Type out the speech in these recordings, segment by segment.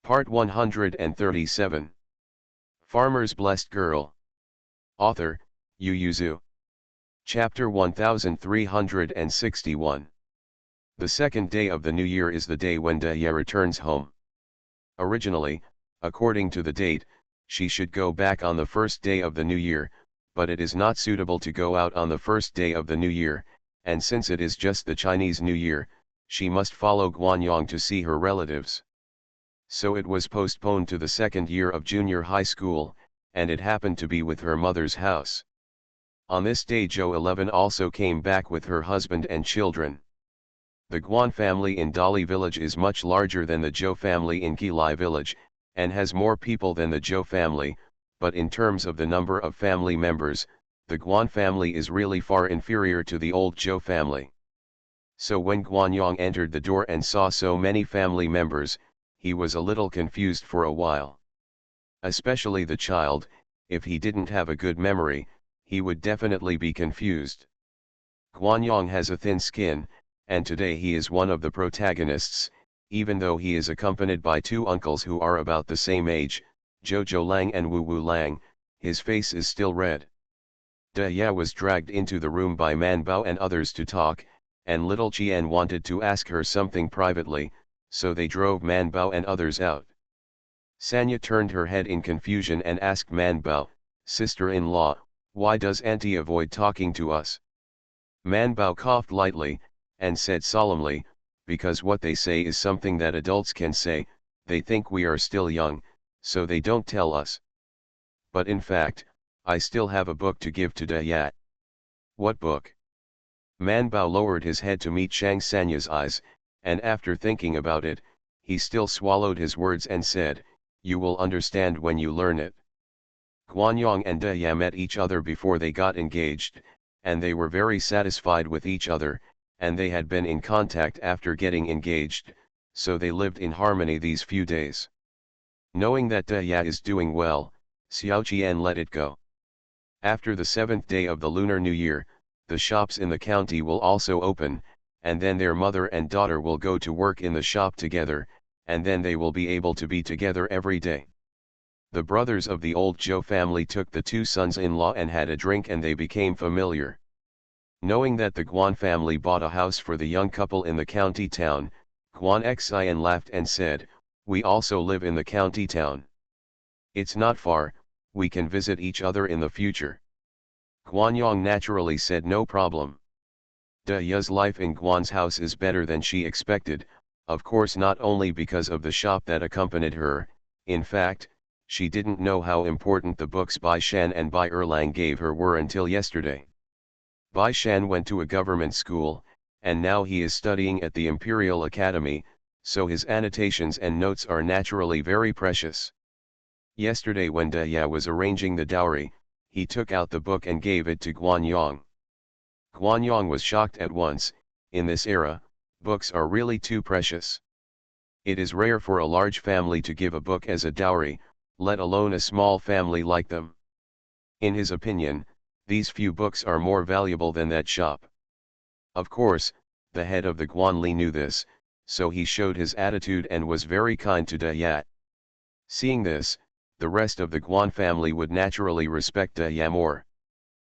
Part 137. Farmer's Blessed Girl. Author, Yu Yuzu. Chapter 1361. The second day of the new year is the day when Ye returns home. Originally, according to the date, she should go back on the first day of the new year, but it is not suitable to go out on the first day of the new year, and since it is just the Chinese New Year, she must follow Guanyang to see her relatives. So it was postponed to the second year of junior high school, and it happened to be with her mother's house. On this day Zhou 11 also came back with her husband and children. The Guan family in Dali village is much larger than the Zhou family in Qilai village, and has more people than the Zhou family, but in terms of the number of family members, the Guan family is really far inferior to the old Zhou family. So when Guanyang entered the door and saw so many family members, he was a little confused for a while. Especially the child, if he didn't have a good memory, he would definitely be confused. Guanyang has a thin skin, and today he is one of the protagonists, even though he is accompanied by two uncles who are about the same age, Jojo Lang and Wu Wu Lang. His face is still red. Ye was dragged into the room by Man Bao and others to talk, and little Qian wanted to ask her something privately, so they drove Man Bao and others out. Sanya turned her head in confusion and asked Man Bao, "Sister-in-law, why does Auntie avoid talking to us?" Man Bao coughed lightly, and said solemnly, "Because what they say is something that adults can say, they think we are still young, so they don't tell us. But in fact, I still have a book to give to Ye." "What book?" Man Bao lowered his head to meet Shang Sanya's eyes, and after thinking about it, he still swallowed his words and said, "You will understand when you learn it." Guanyang and Ye met each other before they got engaged, and they were very satisfied with each other, and they had been in contact after getting engaged, so they lived in harmony these few days. Knowing that Ye is doing well, Xiao Qian let it go. After the seventh day of the Lunar New Year, the shops in the county will also open, and then their mother and daughter will go to work in the shop together, and then they will be able to be together every day. The brothers of the old Zhou family took the two sons-in-law and had a drink, and they became familiar. Knowing that the Guan family bought a house for the young couple in the county town, Guan Xian laughed and said, "We also live in the county town. It's not far, we can visit each other in the future." Guanyang naturally said no problem. Ye's life in Guan's house is better than she expected, of course not only because of the shop that accompanied her, in fact, she didn't know how important the books Bai Shan and Bai Erlang gave her were until yesterday. Bai Shan went to a government school, and now he is studying at the Imperial Academy, so his annotations and notes are naturally very precious. Yesterday when Ye was arranging the dowry, he took out the book and gave it to Guanyang. Guanyang was shocked at once. In this era, books are really too precious. It is rare for a large family to give a book as a dowry, let alone a small family like them. In his opinion, these few books are more valuable than that shop. Of course, the head of the Guanli knew this, so he showed his attitude and was very kind to Ye. Seeing this, the rest of the Guan family would naturally respect Ye more.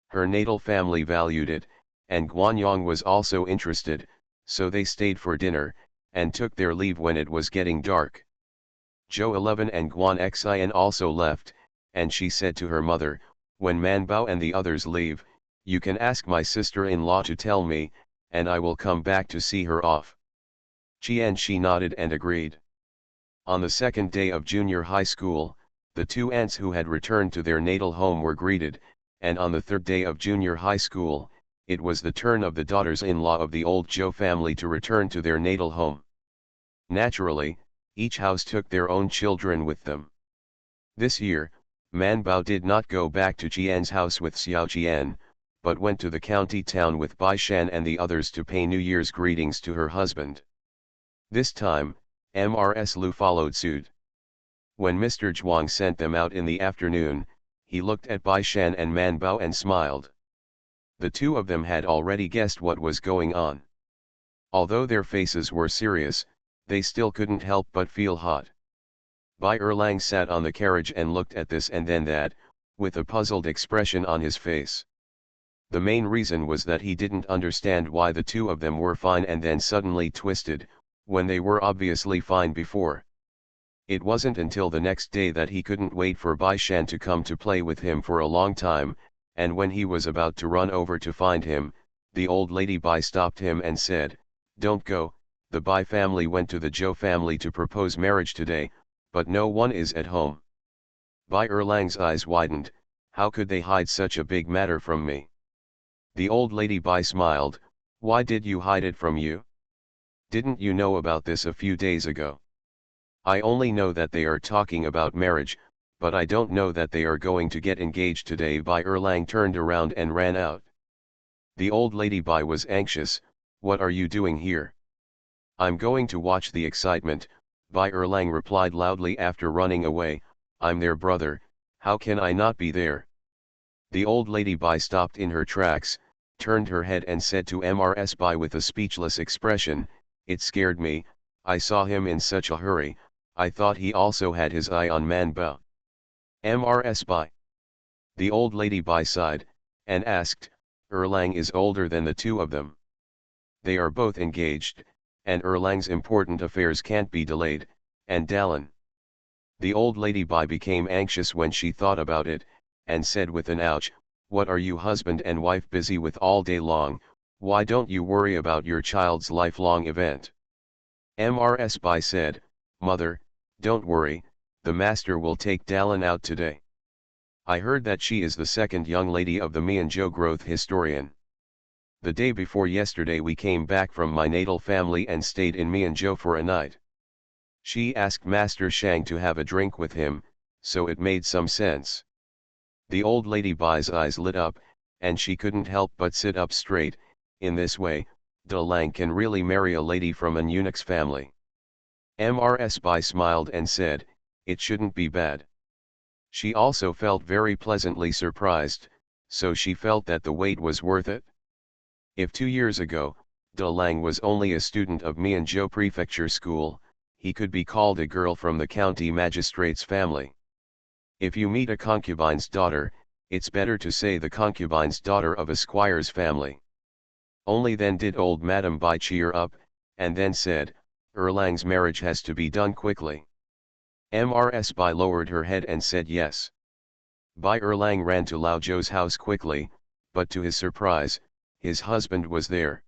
Her natal family valued it, and Guanyang was also interested, so they stayed for dinner, and took their leave when it was getting dark. Zhou 11 and Guan Xian also left, and she said to her mother, "When Man Bao and the others leave, you can ask my sister-in-law to tell me, and I will come back to see her off." She nodded and agreed. On the second day of junior high school, the two aunts who had returned to their natal home were greeted, and on the third day of junior high school, it was the turn of the daughters-in-law of the old Zhou family to return to their natal home. Naturally, each house took their own children with them. This year, Man Bao did not go back to Qian's house with Xiao Qian, but went to the county town with Bai Shan and the others to pay New Year's greetings to her husband. This time, Mrs. Lu followed suit. When Mr. Zhuang sent them out in the afternoon, he looked at Bai Shan and Man Bao and smiled. The two of them had already guessed what was going on. Although their faces were serious, they still couldn't help but feel hot. Bai Erlang sat on the carriage and looked at this and then that, with a puzzled expression on his face. The main reason was that he didn't understand why the two of them were fine and then suddenly twisted, when they were obviously fine before. It wasn't until the next day that he couldn't wait for Bai Shan to come to play with him for a long time, and when he was about to run over to find him, the old lady Bai stopped him and said, "Don't go, the Bai family went to the Zhou family to propose marriage today, but no one is at home." Bai Erlang's eyes widened. How could they hide such a big matter from me? The old lady Bai smiled. "Why did you hide it from you? Didn't you know about this a few days ago?" "I only know that they are talking about marriage, but I don't know that they are going to get engaged today." Bai Erlang turned around and ran out. The old lady Bai was anxious. "What are you doing here?" "I'm going to watch the excitement," Bai Erlang replied loudly after running away. "I'm their brother, how can I not be there?" The old lady Bai stopped in her tracks, turned her head and said to Mrs. Bai with a speechless expression, "It scared me, I saw him in such a hurry, I thought he also had his eye on Man Bao." Mrs. Bai. The old lady Bai sighed, and asked, "Erlang is older than the two of them. They are both engaged, and Erlang's important affairs can't be delayed, and Dallin." The old lady Bai became anxious when she thought about it, and said with an ouch, "What are you husband and wife busy with all day long? Why don't you worry about your child's lifelong event?" Mrs. Bai said, "Mother, don't worry, the master will take Dallin out today. I heard that she is the second young lady of the Mianzhou growth historian. The day before yesterday we came back from my natal family and stayed in Mianzhou for a night. She asked Master Shang to have a drink with him, so it made some sense." The old lady Bai's eyes lit up, and she couldn't help but sit up straight. In this way, De Lang can really marry a lady from an eunuch's family. Mrs. Bai smiled and said, "It shouldn't be bad." She also felt very pleasantly surprised, so she felt that the wait was worth it. If 2 years ago, De Lang was only a student of Mianzhou Prefecture School, he could be called a girl from the county magistrate's family. If you meet a concubine's daughter, it's better to say the concubine's daughter of a squire's family. Only then did old Madame Bai cheer up, and then said, "Erlang's marriage has to be done quickly." Mrs. Bai lowered her head and said yes. Bai Erlang ran to Lao Zhou's house quickly, but to his surprise, his husband was there.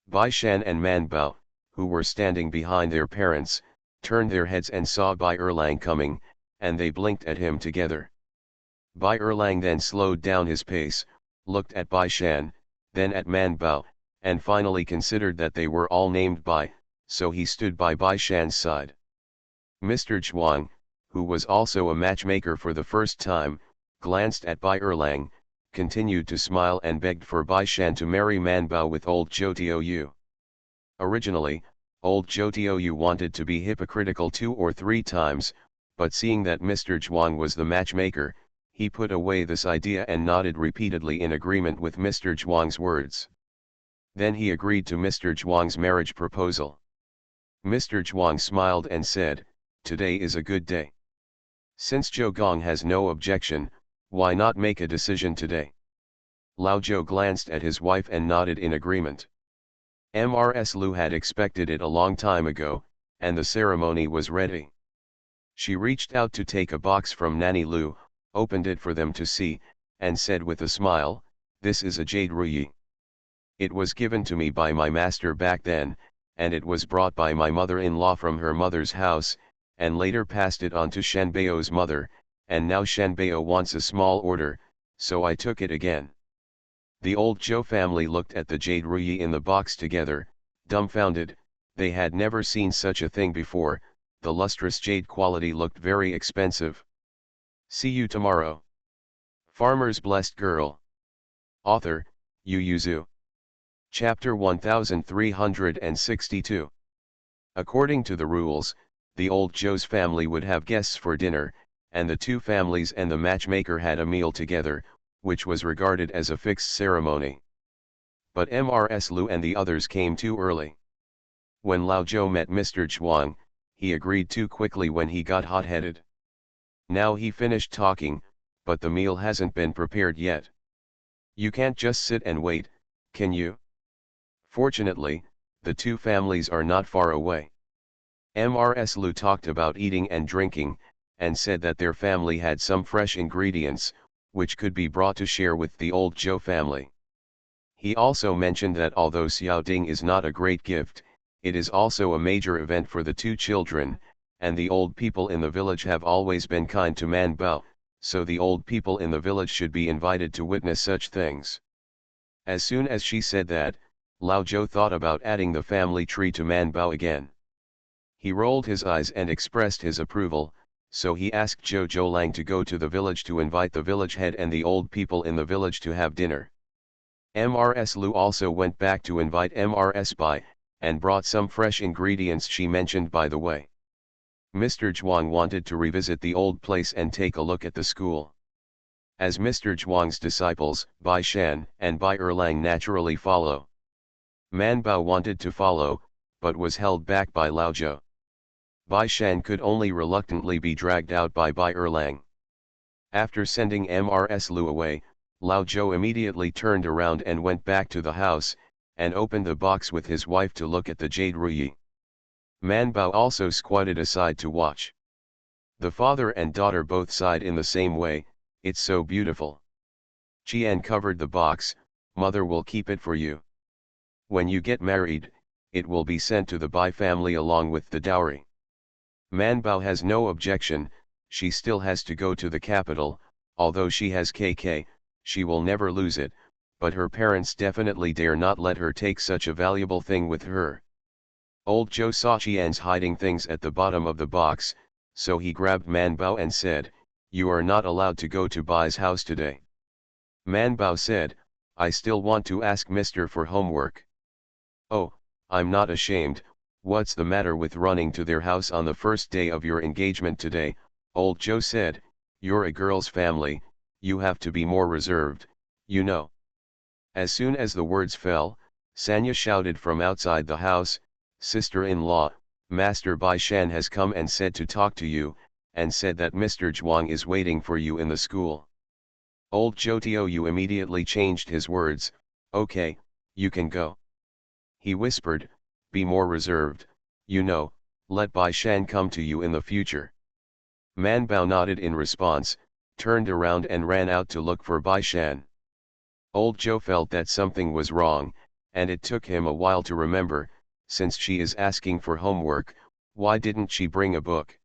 Bai Shan and Man Bao, who were standing behind their parents, turned their heads and saw Bai Erlang coming, and they blinked at him together. Bai Erlang then slowed down his pace, looked at Bai Shan, then at Man Bao, and finally considered that they were all named Bai, so he stood by Bai Shan's side. Mr. Zhuang, who was also a matchmaker for the first time, glanced at Bai Erlang, continued to smile and begged for Bai Shan to marry Man Bao with old Zhou Tiou. Originally, old Zhou Tiou wanted to be hypocritical 2 or 3 times, but seeing that Mr. Zhuang was the matchmaker, he put away this idea and nodded repeatedly in agreement with Mr. Zhuang's words. Then he agreed to Mr. Zhuang's marriage proposal. Mr. Zhuang smiled and said, "Today is a good day. Since Zhou Gong has no objection, why not make a decision today?" Lao Zhou glanced at his wife and nodded in agreement. Mrs. Lu had expected it a long time ago, and the ceremony was ready. She reached out to take a box from Nanny Lu, opened it for them to see, and said with a smile, "This is a jade ruyi. It was given to me by my master back then, and it was brought by my mother-in-law from her mother's house, and later passed it on to Shenbao's mother, and now Shenbao wants a small order, so I took it again." The old Zhou family looked at the jade ruyi in the box together, dumbfounded. They had never seen such a thing before. The lustrous jade quality looked very expensive. See you tomorrow. Farmer's Blessed Girl. Author, Yu Yuzu. Chapter 1362. According to the rules, the old Zhou's family would have guests for dinner, and the two families and the matchmaker had a meal together, which was regarded as a fixed ceremony. But Mrs. Lu and the others came too early. When Lao Zhou met Mr. Zhuang, he agreed too quickly when he got hot-headed. Now he finished talking, but the meal hasn't been prepared yet. You can't just sit and wait, can you? Fortunately, the two families are not far away. Mrs. Lu talked about eating and drinking, and said that their family had some fresh ingredients, which could be brought to share with the old Zhou family. He also mentioned that although Xiaoding is not a great gift, it is also a major event for the two children, and the old people in the village have always been kind to Man Bao, so the old people in the village should be invited to witness such things. As soon as she said that, Lao Zhou thought about adding the family tree to Man Bao again. He rolled his eyes and expressed his approval, so he asked Zhou Zhoulang to go to the village to invite the village head and the old people in the village to have dinner. Mrs. Lu also went back to invite Mrs. Bai, and brought some fresh ingredients she mentioned by the way. Mr. Zhuang wanted to revisit the old place and take a look at the school. As Mr. Zhuang's disciples, Bai Shan and Bai Erlang naturally follow. Man Bao wanted to follow, but was held back by Lao Zhou. Bai Shan could only reluctantly be dragged out by Bai Erlang. After sending Mrs. Lu away, Lao Zhou immediately turned around and went back to the house, and opened the box with his wife to look at the jade ruyi. Man Bao also squatted aside to watch. The father and daughter both sighed in the same way, "It's so beautiful." Qian covered the box, "Mother will keep it for you. When you get married, it will be sent to the Bai family along with the dowry." Man Bao has no objection, she still has to go to the capital, although she has KK, she will never lose it, but her parents definitely dare not let her take such a valuable thing with her. Old Zhou saw Qian's hiding things at the bottom of the box, so he grabbed Man Bao and said, "You are not allowed to go to Bai's house today." Man Bao said, "I still want to ask Mr. for homework." "Oh, I'm not ashamed, what's the matter with running to their house on the first day of your engagement today?" Old Zhou said, "You're a girl's family, you have to be more reserved, you know." As soon as the words fell, Sanya shouted from outside the house, "Sister-in-law, Master Bai Shan has come and said to talk to you, and said that Mr. Zhuang is waiting for you in the school." Old Zhou Tiou immediately changed his words, "Okay, you can go." He whispered, "Be more reserved, you know, let Bai Shan come to you in the future." Man Bao nodded in response, turned around and ran out to look for Bai Shan. Old Zhou felt that something was wrong, and it took him a while to remember, since she is asking for homework, why didn't she bring a book?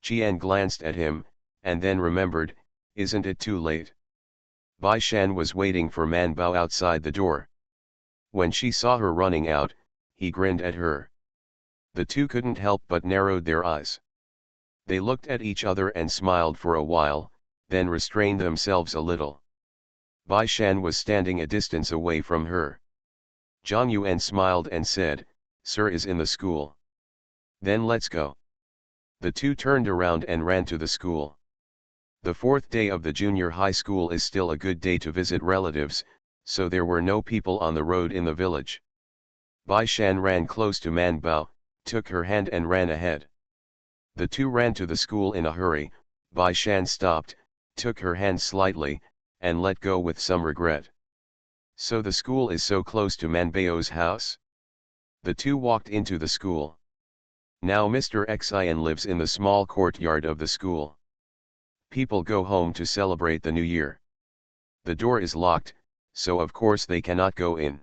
Qian glanced at him, and then remembered, isn't it too late? Bai Shan was waiting for Man Bao outside the door. When she saw her running out, he grinned at her. The two couldn't help but narrowed their eyes. They looked at each other and smiled for a while, then restrained themselves a little. Bai Shan was standing a distance away from her. Zhang Yuan smiled and said, "Sir is in the school. Then let's go." The two turned around and ran to the school. The fourth day of the junior high school is still a good day to visit relatives, so there were no people on the road in the village. Bai Shan ran close to Man Bao, took her hand and ran ahead. The two ran to the school in a hurry. Bai Shan stopped, took her hand slightly, and let go with some regret. "So the school is so close to Man Bao's house?" The two walked into the school. Now Mr. Xian lives in the small courtyard of the school. People go home to celebrate the new year. The door is locked, so of course they cannot go in.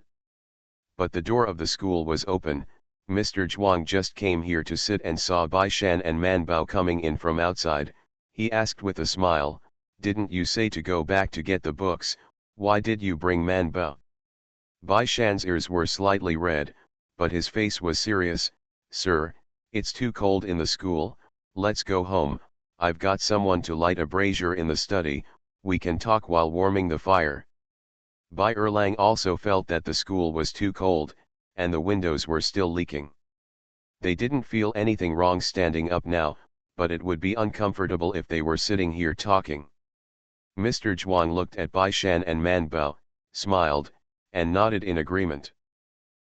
But the door of the school was open. Mr. Zhuang just came here to sit and saw Bai Shan and Man Bao coming in from outside. He asked with a smile, "Didn't you say to go back to get the books, why did you bring Man Bao?" Bai Shan's ears were slightly red, but his face was serious. "Sir, it's too cold in the school, let's go home, I've got someone to light a brazier in the study, we can talk while warming the fire." Bai Erlang also felt that the school was too cold, and the windows were still leaking. They didn't feel anything wrong standing up now, but it would be uncomfortable if they were sitting here talking. Mr. Zhuang looked at Bai Shan and Man Bao, smiled, and nodded in agreement.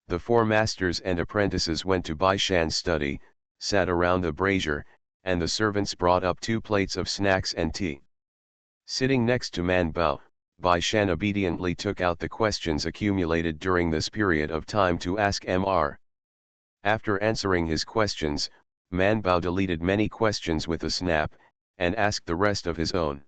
The four masters and apprentices went to Bai Shan's study. sat around the brazier, and the servants brought up 2 plates of snacks and tea. Sitting next to Man Bao, Bai Shan obediently took out the questions accumulated during this period of time to ask Mr. After answering his questions, Man Bao deleted many questions with a snap, and asked the rest of his own.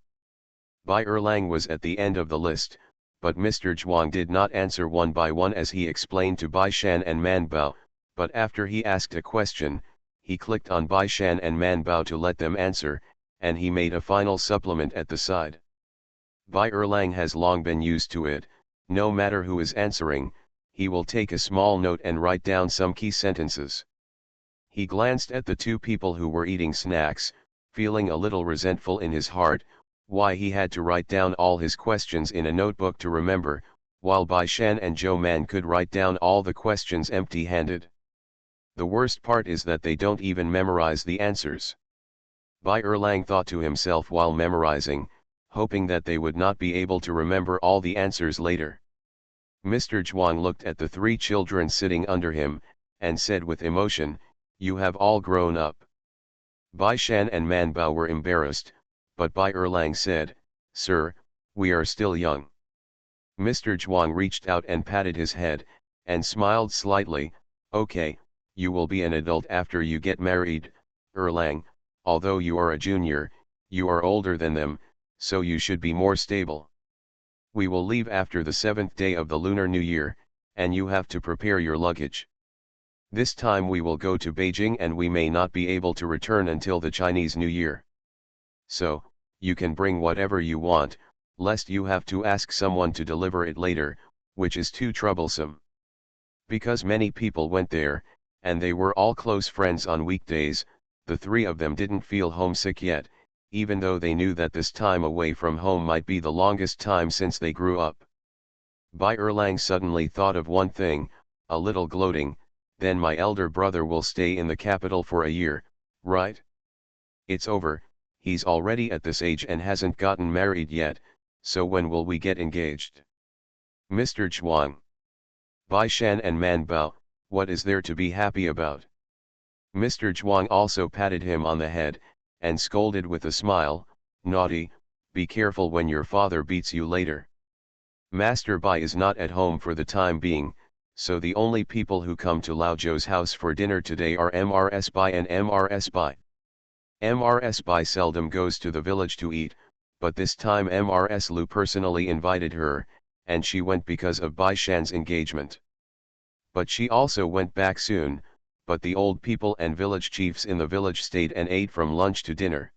Bai Erlang was at the end of the list, but Mr. Zhuang did not answer one by one as he explained to Bai Shan and Man Bao, but after he asked a question, he clicked on Bai Shan and Man Bao to let them answer, and he made a final supplement at the side. Bai Erlang has long been used to it. No matter who is answering, he will take a small note and write down some key sentences. He glanced at the 2 people who were eating snacks, feeling a little resentful in his heart, why he had to write down all his questions in a notebook to remember, while Bai Shan and Zhou Man could write down all the questions empty-handed. The worst part is that they don't even memorize the answers. Bai Erlang thought to himself while memorizing, hoping that they would not be able to remember all the answers later. Mr. Zhuang looked at the 3 children sitting under him, and said with emotion, "You have all grown up." Bai Shan and Man Bao were embarrassed, but Bai Erlang said, "Sir, we are still young." Mr. Zhuang reached out and patted his head, and smiled slightly, "Okay, you will be an adult after you get married, Erlang, although you are a junior, you are older than them, so you should be more stable. We will leave after the 7th day of the Lunar New Year, and you have to prepare your luggage. This time we will go to Beijing and we may not be able to return until the Chinese New Year. So, you can bring whatever you want, lest you have to ask someone to deliver it later, which is too troublesome." Because many people went there, and they were all close friends on weekdays, the 3 of them didn't feel homesick yet, even though they knew that this time away from home might be the longest time since they grew up. Bai Erlang suddenly thought of one thing, a little gloating, "Then my elder brother will stay in the capital for a year, right? It's over, he's already at this age and hasn't gotten married yet, so when will we get engaged?" Mr. Zhuang. Bai Shan and Man Bao, what is there to be happy about? Mr. Zhuang also patted him on the head, and scolded with a smile, "Naughty, be careful when your father beats you later." Master Bai is not at home for the time being, so the only people who come to Lao Zhou's house for dinner today are Mrs. Bai and Mrs. Bai. Mrs. Bai seldom goes to the village to eat, but this time Mrs. Lu personally invited her, and she went because of Bai Shan's engagement. But she also went back soon, but the old people and village chiefs in the village stayed and ate from lunch to dinner.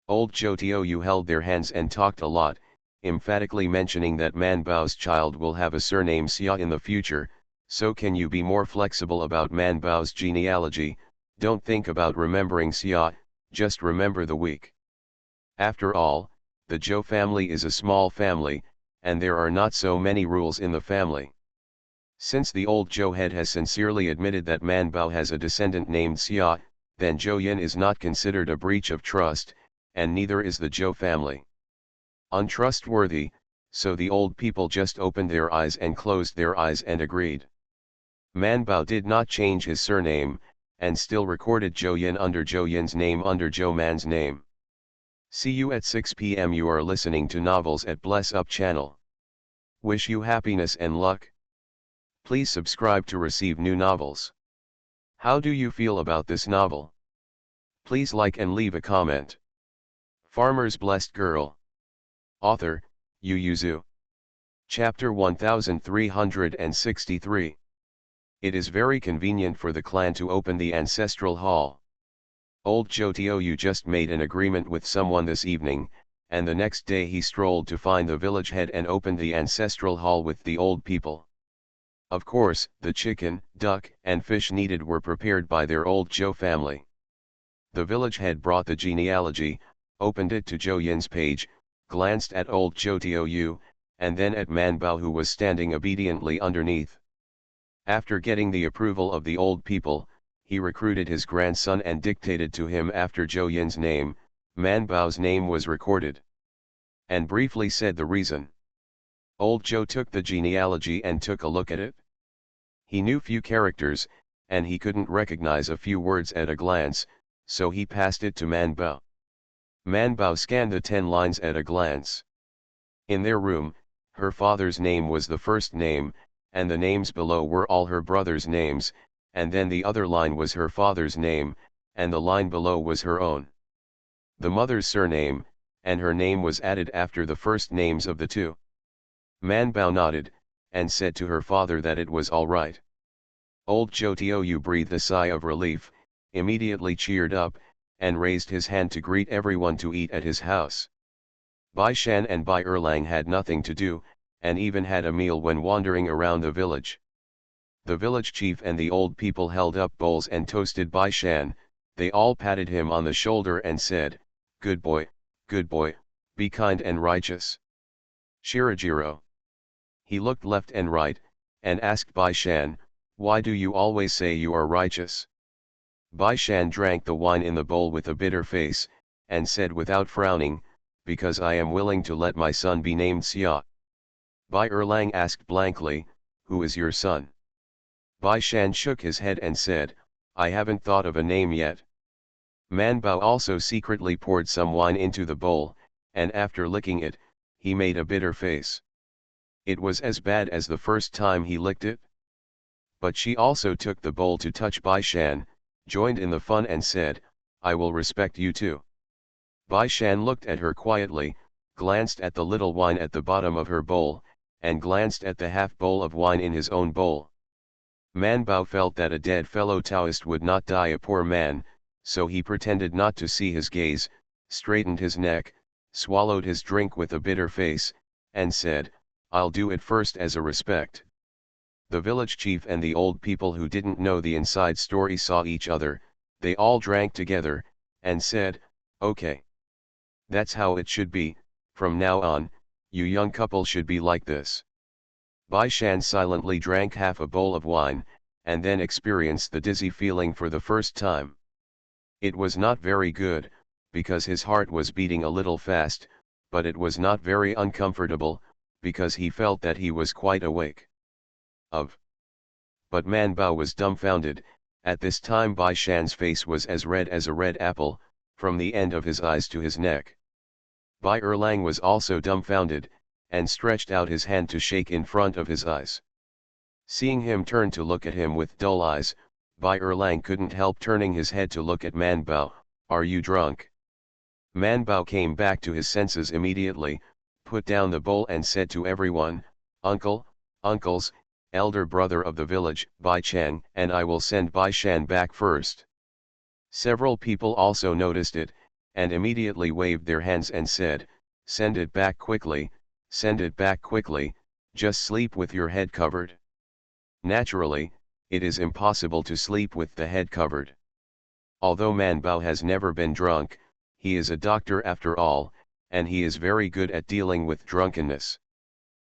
Old Zhou Tiou held their hands and talked a lot, emphatically mentioning that Man Bao's child will have a surname Xia in the future, so can you be more flexible about Man Bao's genealogy? Don't think about remembering Xia, just remember the week. After all, the Zhou family is a small family, and there are not so many rules in the family. Since the old Zhou head has sincerely admitted that Man Bao has a descendant named Xia, then Zhou Yin is not considered a breach of trust, and neither is the Zhou family untrustworthy, so the old people just opened their eyes and closed their eyes and agreed. Man Bao did not change his surname, and still recorded Zhou Yin under Zhou Yin's name under Zhou Man's name. See you at 6 p.m. You are listening to Novels at Bless Up channel. Wish you happiness and luck. Please subscribe to receive new novels. How do you feel about this novel? Please like and leave a comment. Farmer's Blessed Girl. Author, Yu Yuzu. Chapter 1363. It is very convenient for the clan to open the ancestral hall. Old Zhou Tiou just made an agreement with someone this evening, and the next day he strolled to find the village head and opened the ancestral hall with the old people. Of course, the chicken, duck, and fish needed were prepared by their old Zhou family. The village head brought the genealogy, opened it to Zhou Yin's page, glanced at old Zhou Tiou, and then at Man Bao who was standing obediently underneath. After getting the approval of the old people, he recruited his grandson and dictated to him after Zhou Yin's name. Man Bao's name was recorded. And briefly said the reason. Old Zhou took the genealogy and took a look at it. He knew few characters, and he couldn't recognize a few words at a glance, so he passed it to Man Bao. Man Bao scanned the 10 lines at a glance. In their room, her father's name was the first name, and the names below were all her brothers' names, and then the other line was her father's name, and the line below was her own. The mother's surname, and her name was added after the first names of the two. Man Bao nodded, and said to her father that it was all right. Old Zhou Tiou breathed a sigh of relief, immediately cheered up, and raised his hand to greet everyone to eat at his house. Bai Shan and Bai Erlang had nothing to do, and even had a meal when wandering around the village. The village chief and the old people held up bowls and toasted Bai Shan. They all patted him on the shoulder and said, good boy, be kind and righteous. Shirajiro. He looked left and right, and asked Bai Shan, why do you always say you are righteous? Bai Shan drank the wine in the bowl with a bitter face, and said without frowning, because I am willing to let my son be named Xia. Bai Erlang asked blankly, who is your son? Bai Shan shook his head and said, I haven't thought of a name yet. Man Bao also secretly poured some wine into the bowl, and after licking it, he made a bitter face. It was as bad as the first time he licked it. But she also took the bowl to touch Bai Shan, joined in the fun and said, I will respect you too. Bai Shan looked at her quietly, glanced at the little wine at the bottom of her bowl, and glanced at the half bowl of wine in his own bowl. Man Bao felt that a dead fellow Taoist would not die a poor man, so he pretended not to see his gaze, straightened his neck, swallowed his drink with a bitter face, and said, I'll do it first as a respect. The village chief and the old people who didn't know the inside story saw each other, they all drank together, and said, okay. That's how it should be, from now on, you young couple should be like this. Bai Shan silently drank half a bowl of wine, and then experienced the dizzy feeling for the first time. It was not very good, because his heart was beating a little fast, but it was not very uncomfortable, because he felt that he was quite awake. But Man Bao was dumbfounded. At this time Bai Shan's face was as red as a red apple, from the end of his eyes to his neck. Bai Erlang was also dumbfounded, and stretched out his hand to shake in front of his eyes. Seeing him turn to look at him with dull eyes, Bai Erlang couldn't help turning his head to look at Man Bao. Are you drunk? Man Bao came back to his senses immediately, put down the bowl and said to everyone, uncles, elder brother of the village, Bai Chang, and I will send Bai Shan back first. Several people also noticed it, and immediately waved their hands and said, send it back quickly, just sleep with your head covered. Naturally, it is impossible to sleep with the head covered. Although Man Bao has never been drunk, he is a doctor after all, and he is very good at dealing with drunkenness.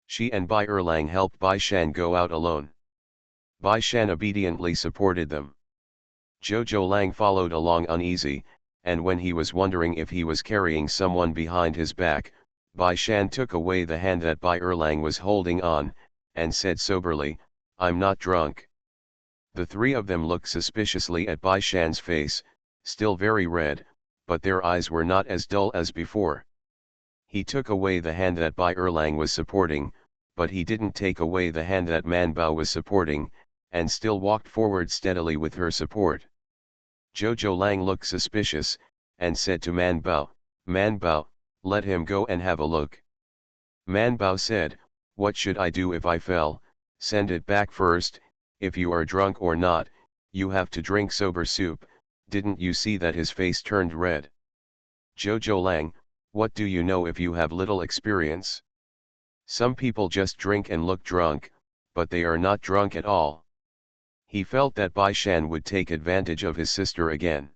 She and Bai Erlang helped Bai Shan go out alone. Bai Shan obediently supported them. Zhou Lang followed along uneasy, and when he was wondering if he was carrying someone behind his back, Bai Shan took away the hand that Bai Erlang was holding on, and said soberly, I'm not drunk. The three of them looked suspiciously at Bai Shan's face, still very red, but their eyes were not as dull as before. He took away the hand that Bai Erlang was supporting, but he didn't take away the hand that Man Bao was supporting, and still walked forward steadily with her support. Zhou Lang looked suspicious, and said to Man Bao, let him go and have a look. Man Bao said, what should I do if I fell? Send it back first. If you are drunk or not, you have to drink sober soup. Didn't you see that his face turned red? Zhou Lang, what do you know if you have little experience? Some people just drink and look drunk, but they are not drunk at all. He felt that Bai Shan would take advantage of his sister again.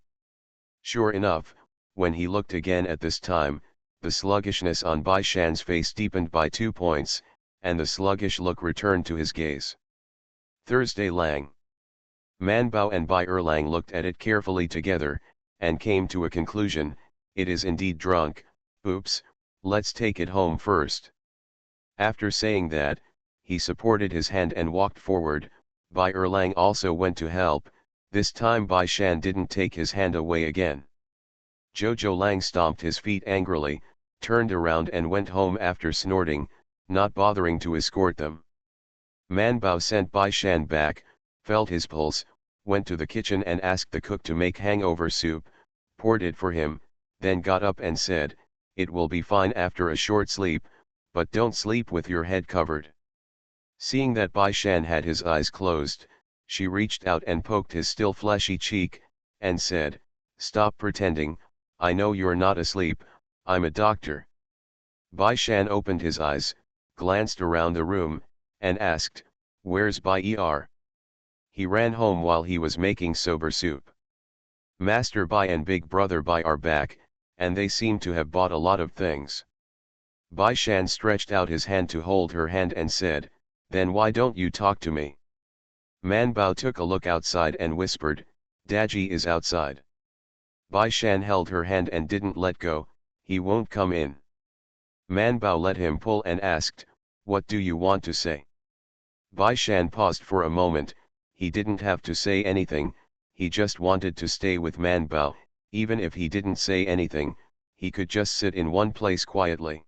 Sure enough, when he looked again at this time, the sluggishness on Bai Shan's face deepened by 2 points, and the sluggish look returned to his gaze. Thursday Lang. Man Bao and Bai Erlang looked at it carefully together, and came to a conclusion, it is indeed drunk. Oops, let's take it home first. After saying that, he supported his hand and walked forward, Bai Erlang also went to help. This time Bai Shan didn't take his hand away again. Zhou Lang stomped his feet angrily, turned around and went home after snorting, not bothering to escort them. Man Bao sent Bai Shan back, felt his pulse, went to the kitchen and asked the cook to make hangover soup, poured it for him, then got up and said, "It will be fine after a short sleep, but don't sleep with your head covered." Seeing that Bai Shan had his eyes closed, she reached out and poked his still fleshy cheek, and said, "Stop pretending, I know you're not asleep, I'm a doctor." Bai Shan opened his eyes, glanced around the room, and asked, "Where's Bai Er?" He ran home while he was making sober soup. Master Bai and Big Brother Bai are back, and they seem to have bought a lot of things. Bai Shan stretched out his hand to hold her hand and said, "Then why don't you talk to me?" Man Bao took a look outside and whispered, "Daji is outside." Bai Shan held her hand and didn't let go, "He won't come in." Man Bao let him pull and asked, "What do you want to say?" Bai Shan paused for a moment. He didn't have to say anything, he just wanted to stay with Man Bao. Even if he didn't say anything, he could just sit in one place quietly.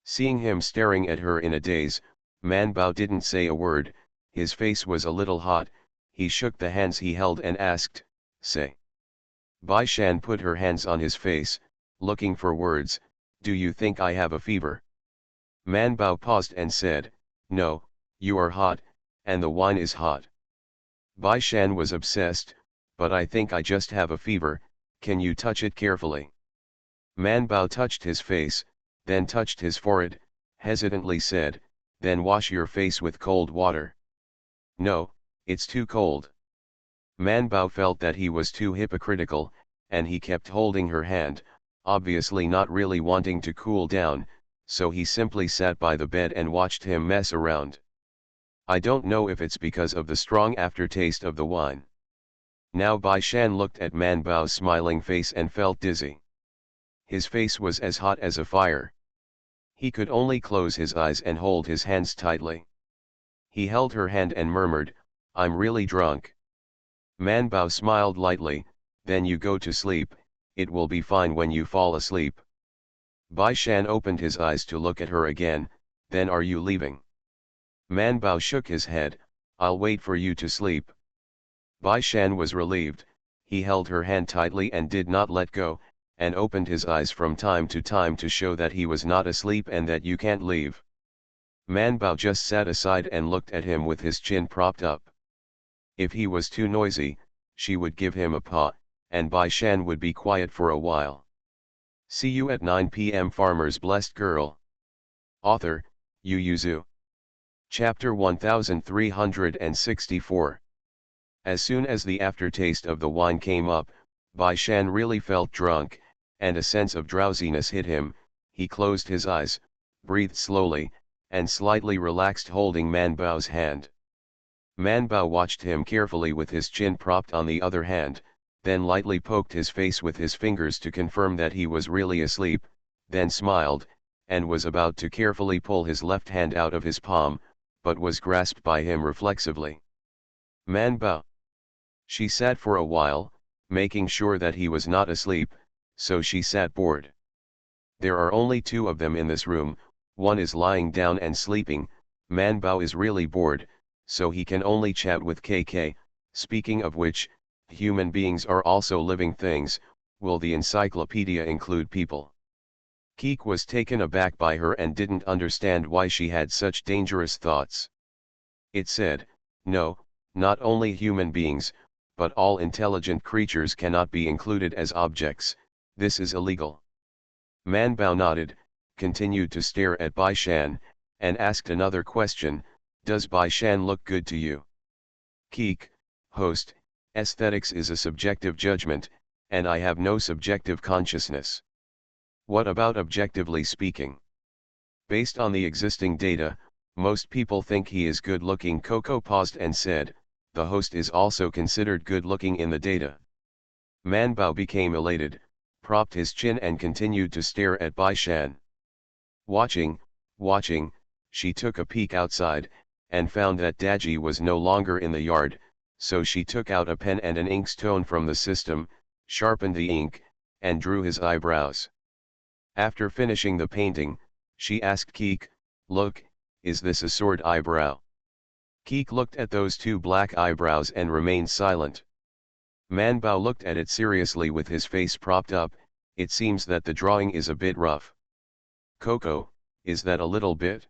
Seeing him staring at her in a daze, Man Bao didn't say a word. His face was a little hot. He shook the hands he held and asked, "Say." Bai Shan put her hands on his face, looking for words. "Do you think I have a fever?" Man Bao paused and said, "No, you are hot, and the wine is hot." Bai Shan was obsessed, "But I think I just have a fever, can you touch it carefully?" Man Bao touched his face, then touched his forehead, hesitantly said, "Then wash your face with cold water." "No, it's too cold." Man Bao felt that he was too hypocritical, and he kept holding her hand, obviously not really wanting to cool down, so he simply sat by the bed and watched him mess around. "I don't know if it's because of the strong aftertaste of the wine." Now Bai Shan looked at Man Bao's smiling face and felt dizzy. His face was as hot as a fire. He could only close his eyes and hold his hands tightly. He held her hand and murmured, "I'm really drunk." Man Bao smiled lightly, "Then you go to sleep, it will be fine when you fall asleep." Bai Shan opened his eyes to look at her again, "Then are you leaving?" Man Bao shook his head, "I'll wait for you to sleep." Bai Shan was relieved. He held her hand tightly and did not let go, and opened his eyes from time to time to show that he was not asleep and that you can't leave. Man Bao just sat aside and looked at him with his chin propped up. If he was too noisy, she would give him a paw, and Bai Shan would be quiet for a while. See you at 9 p.m. Farmer's Blessed Girl. Author, Yu Yuzu. Chapter 1364. As soon as the aftertaste of the wine came up, Bai Shan really felt drunk, and a sense of drowsiness hit him. He closed his eyes, breathed slowly, and slightly relaxed, holding Man Bao's hand. Man Bao watched him carefully with his chin propped on the other hand, then lightly poked his face with his fingers to confirm that he was really asleep, then smiled, and was about to carefully pull his left hand out of his palm, but was grasped by him reflexively. "Man Bao." She sat for a while, making sure that he was not asleep, so she sat bored. There are only two of them in this room, one is lying down and sleeping. Man Bao is really bored, so he can only chat with KK. Speaking of which, human beings are also living things. Will the encyclopedia include people? Keek was taken aback by her and didn't understand why she had such dangerous thoughts. It said, "No, not only human beings, but all intelligent creatures cannot be included as objects. This is illegal." Man Bao nodded, continued to stare at Bai Shan, and asked another question, "Does Bai Shan look good to you?" Keek, host, aesthetics is a subjective judgment, and I have no subjective consciousness. What about objectively speaking? Based on the existing data, most people think he is good looking. Coco paused and said, "The host is also considered good looking in the data." Man Bao became elated, propped his chin and continued to stare at Bai Shan. Watching, she took a peek outside, and found that Daji was no longer in the yard, so she took out a pen and an inkstone from the system, sharpened the ink, and drew his eyebrows. After finishing the painting, she asked Keek, "Look, is this a sword eyebrow?" Keek looked at those two black eyebrows and remained silent. Manbao looked at it seriously with his face propped up. "It seems that the drawing is a bit rough." "Coco, is that a little bit?"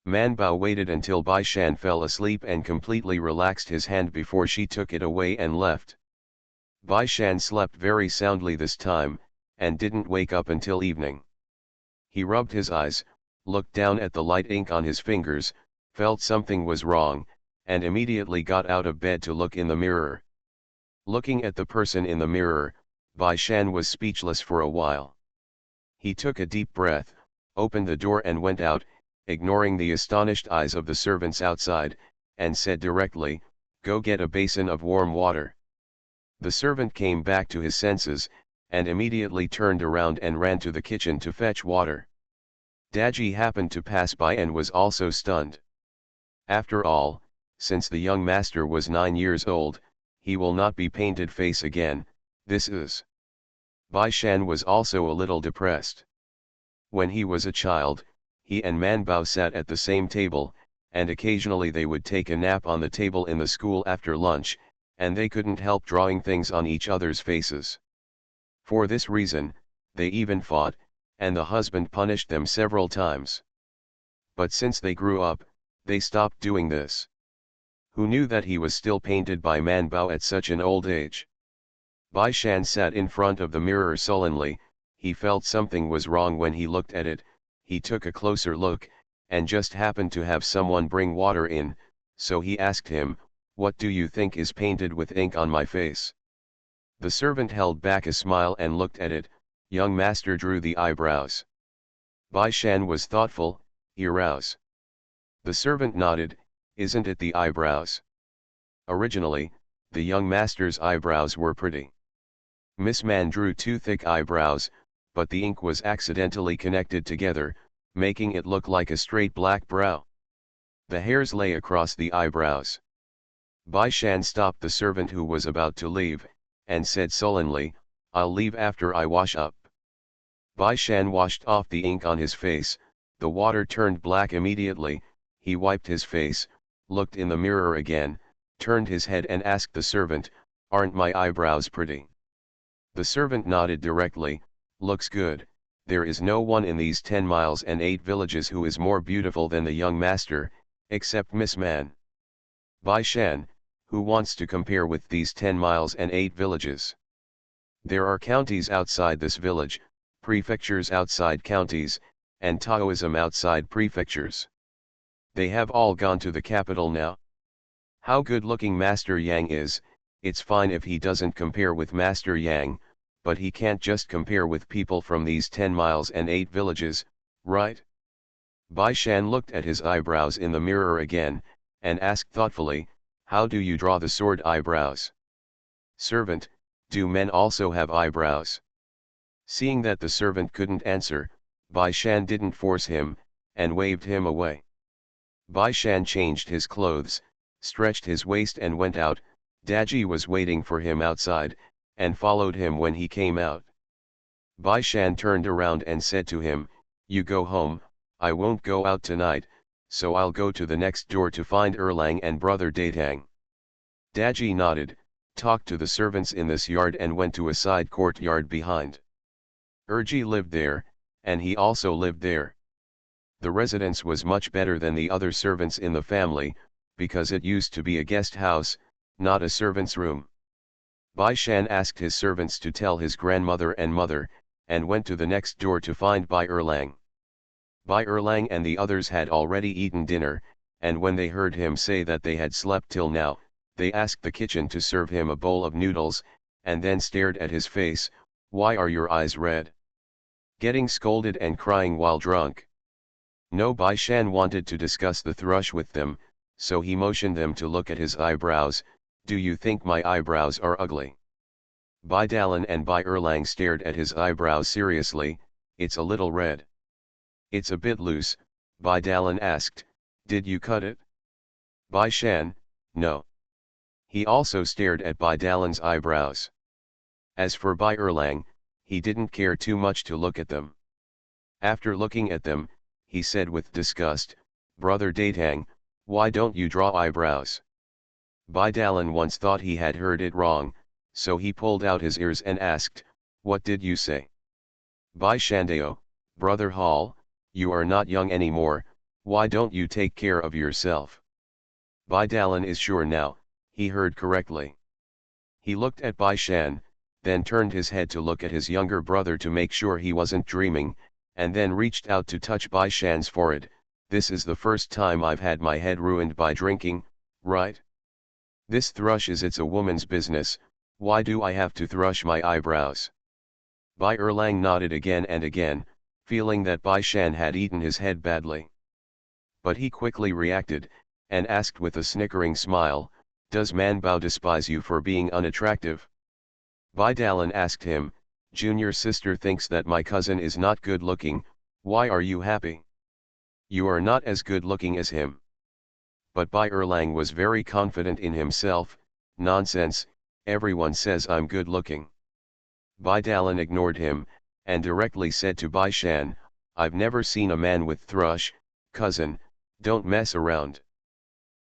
Manbao waited until Bai Shan fell asleep and completely relaxed his hand before she took it away and left. Bai Shan slept very soundly this time, and didn't wake up until evening. He rubbed his eyes, looked down at the light ink on his fingers, felt something was wrong, and immediately got out of bed to look in the mirror. Looking at the person in the mirror, Bai Shan was speechless for a while. He took a deep breath, opened the door and went out, ignoring the astonished eyes of the servants outside, and said directly, "Go get a basin of warm water." The servant came back to his senses, and immediately turned around and ran to the kitchen to fetch water. Daji happened to pass by and was also stunned. After all, since the young master was 9 years old, he will not be painted face again. This is. Bai Shan was also a little depressed. When he was a child, he and Manbao sat at the same table, and occasionally they would take a nap on the table in the school after lunch, and they couldn't help drawing things on each other's faces. For this reason, they even fought, and the husband punished them several times. But since they grew up, they stopped doing this. Who knew that he was still painted by Manbao at such an old age? Bai Shan sat in front of the mirror sullenly. He felt something was wrong when he looked at it. He took a closer look, and just happened to have someone bring water in, so he asked him, "What do you think is painted with ink on my face?" The servant held back a smile and looked at it. Young master drew the eyebrows. Bai Shan was thoughtful. "Eyebrows." The servant nodded. "Isn't it the eyebrows?" Originally, the young master's eyebrows were pretty. Miss Man drew 2 thick eyebrows, but the ink was accidentally connected together, making it look like a straight black brow. The hairs lay across the eyebrows. Bai Shan stopped the servant who was about to leave, and said sullenly, "I'll leave after I wash up." Bai Shan washed off the ink on his face. The water turned black immediately. He wiped his face, looked in the mirror again, turned his head and asked the servant, "Aren't my eyebrows pretty?" The servant nodded directly. "Looks good. There is no one in these 10 miles and 8 villages who is more beautiful than the young master, except Miss Man." Bai Shan, "Who wants to compare with these 10 miles and 8 villages? There are counties outside this village, prefectures outside counties, and Taoism outside prefectures. They have all gone to the capital now. How good-looking Master Yang is, it's fine if he doesn't compare with Master Yang, but he can't just compare with people from these 10 miles and 8 villages, right?" Bai Shan looked at his eyebrows in the mirror again, and asked thoughtfully, "How do you draw the sword eyebrows?" Servant, "Do men also have eyebrows?" Seeing that the servant couldn't answer, Bai Shan didn't force him, and waved him away. Bai Shan changed his clothes, stretched his waist and went out. Daji was waiting for him outside, and followed him when he came out. Bai Shan turned around and said to him, "You go home, I won't go out tonight, so I'll go to the next door to find Erlang and brother Datang." Daji nodded, talked to the servants in this yard and went to a side courtyard behind. Erji lived there, and he also lived there. The residence was much better than the other servants in the family, because it used to be a guest house, not a servant's room. Bai Shan asked his servants to tell his grandmother and mother, and went to the next door to find Bai Erlang. Bai Erlang and the others had already eaten dinner, and when they heard him say that they had slept till now, they asked the kitchen to serve him a bowl of noodles, and then stared at his face. "Why are your eyes red? Getting scolded and crying while drunk?" No, Bai Shan wanted to discuss the thrush with them, so he motioned them to look at his eyebrows. "Do you think my eyebrows are ugly?" Bai Dalan and Bai Erlang stared at his eyebrows seriously. "It's a little red." "It's a bit loose," Bai Dalan asked. "Did you cut it?" Bai Shan, no. He also stared at Bai Dalan's eyebrows. As for Bai Erlang, he didn't care too much to look at them. After looking at them, he said with disgust, "Brother Datang, why don't you draw eyebrows?" Bai Dalan once thought he had heard it wrong, so he pulled out his ears and asked, "What did you say?" Bai Shandao, "Brother Hall, you are not young anymore, why don't you take care of yourself?" Bai Dalan is sure now, he heard correctly. He looked at Bai Shan, then turned his head to look at his younger brother to make sure he wasn't dreaming, and then reached out to touch Bai Shan's forehead. "This is the first time I've had my head ruined by drinking, right? This thrush it's a woman's business, why do I have to thrush my eyebrows?" Bai Erlang nodded again and again, feeling that Bai Shan had eaten his head badly. But he quickly reacted, and asked with a snickering smile, "Does Man Bao despise you for being unattractive?" Bai Dalan asked him, "Junior sister thinks that my cousin is not good looking, why are you happy? You are not as good looking as him." But Bai Erlang was very confident in himself, "Nonsense, everyone says I'm good looking." Bai Dalan ignored him, and directly said to Bai Shan, "I've never seen a man with thrush, cousin, don't mess around."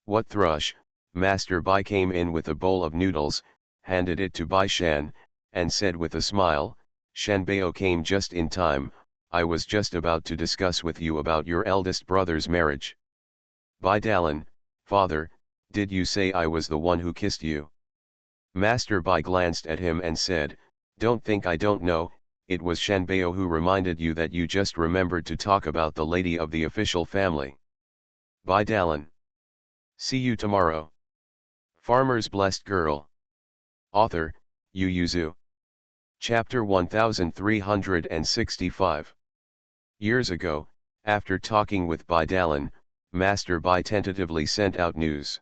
"What thrush?" Master Bai came in with a bowl of noodles, handed it to Bai Shan, and said with a smile, "Shanbao came just in time, I was just about to discuss with you about your eldest brother's marriage." Bai Dalan, "Father, did you say I was the one who kissed you?" Master Bai glanced at him and said, "Don't think I don't know, it was Shanbao who reminded you that you just remembered to talk about the lady of the official family." Bai Dalan. See you tomorrow. Farmer's Blessed Girl. Author, Yu Yuzu. Chapter 1365. Years ago, after talking with Bai Dalan, Master Bai tentatively sent out news.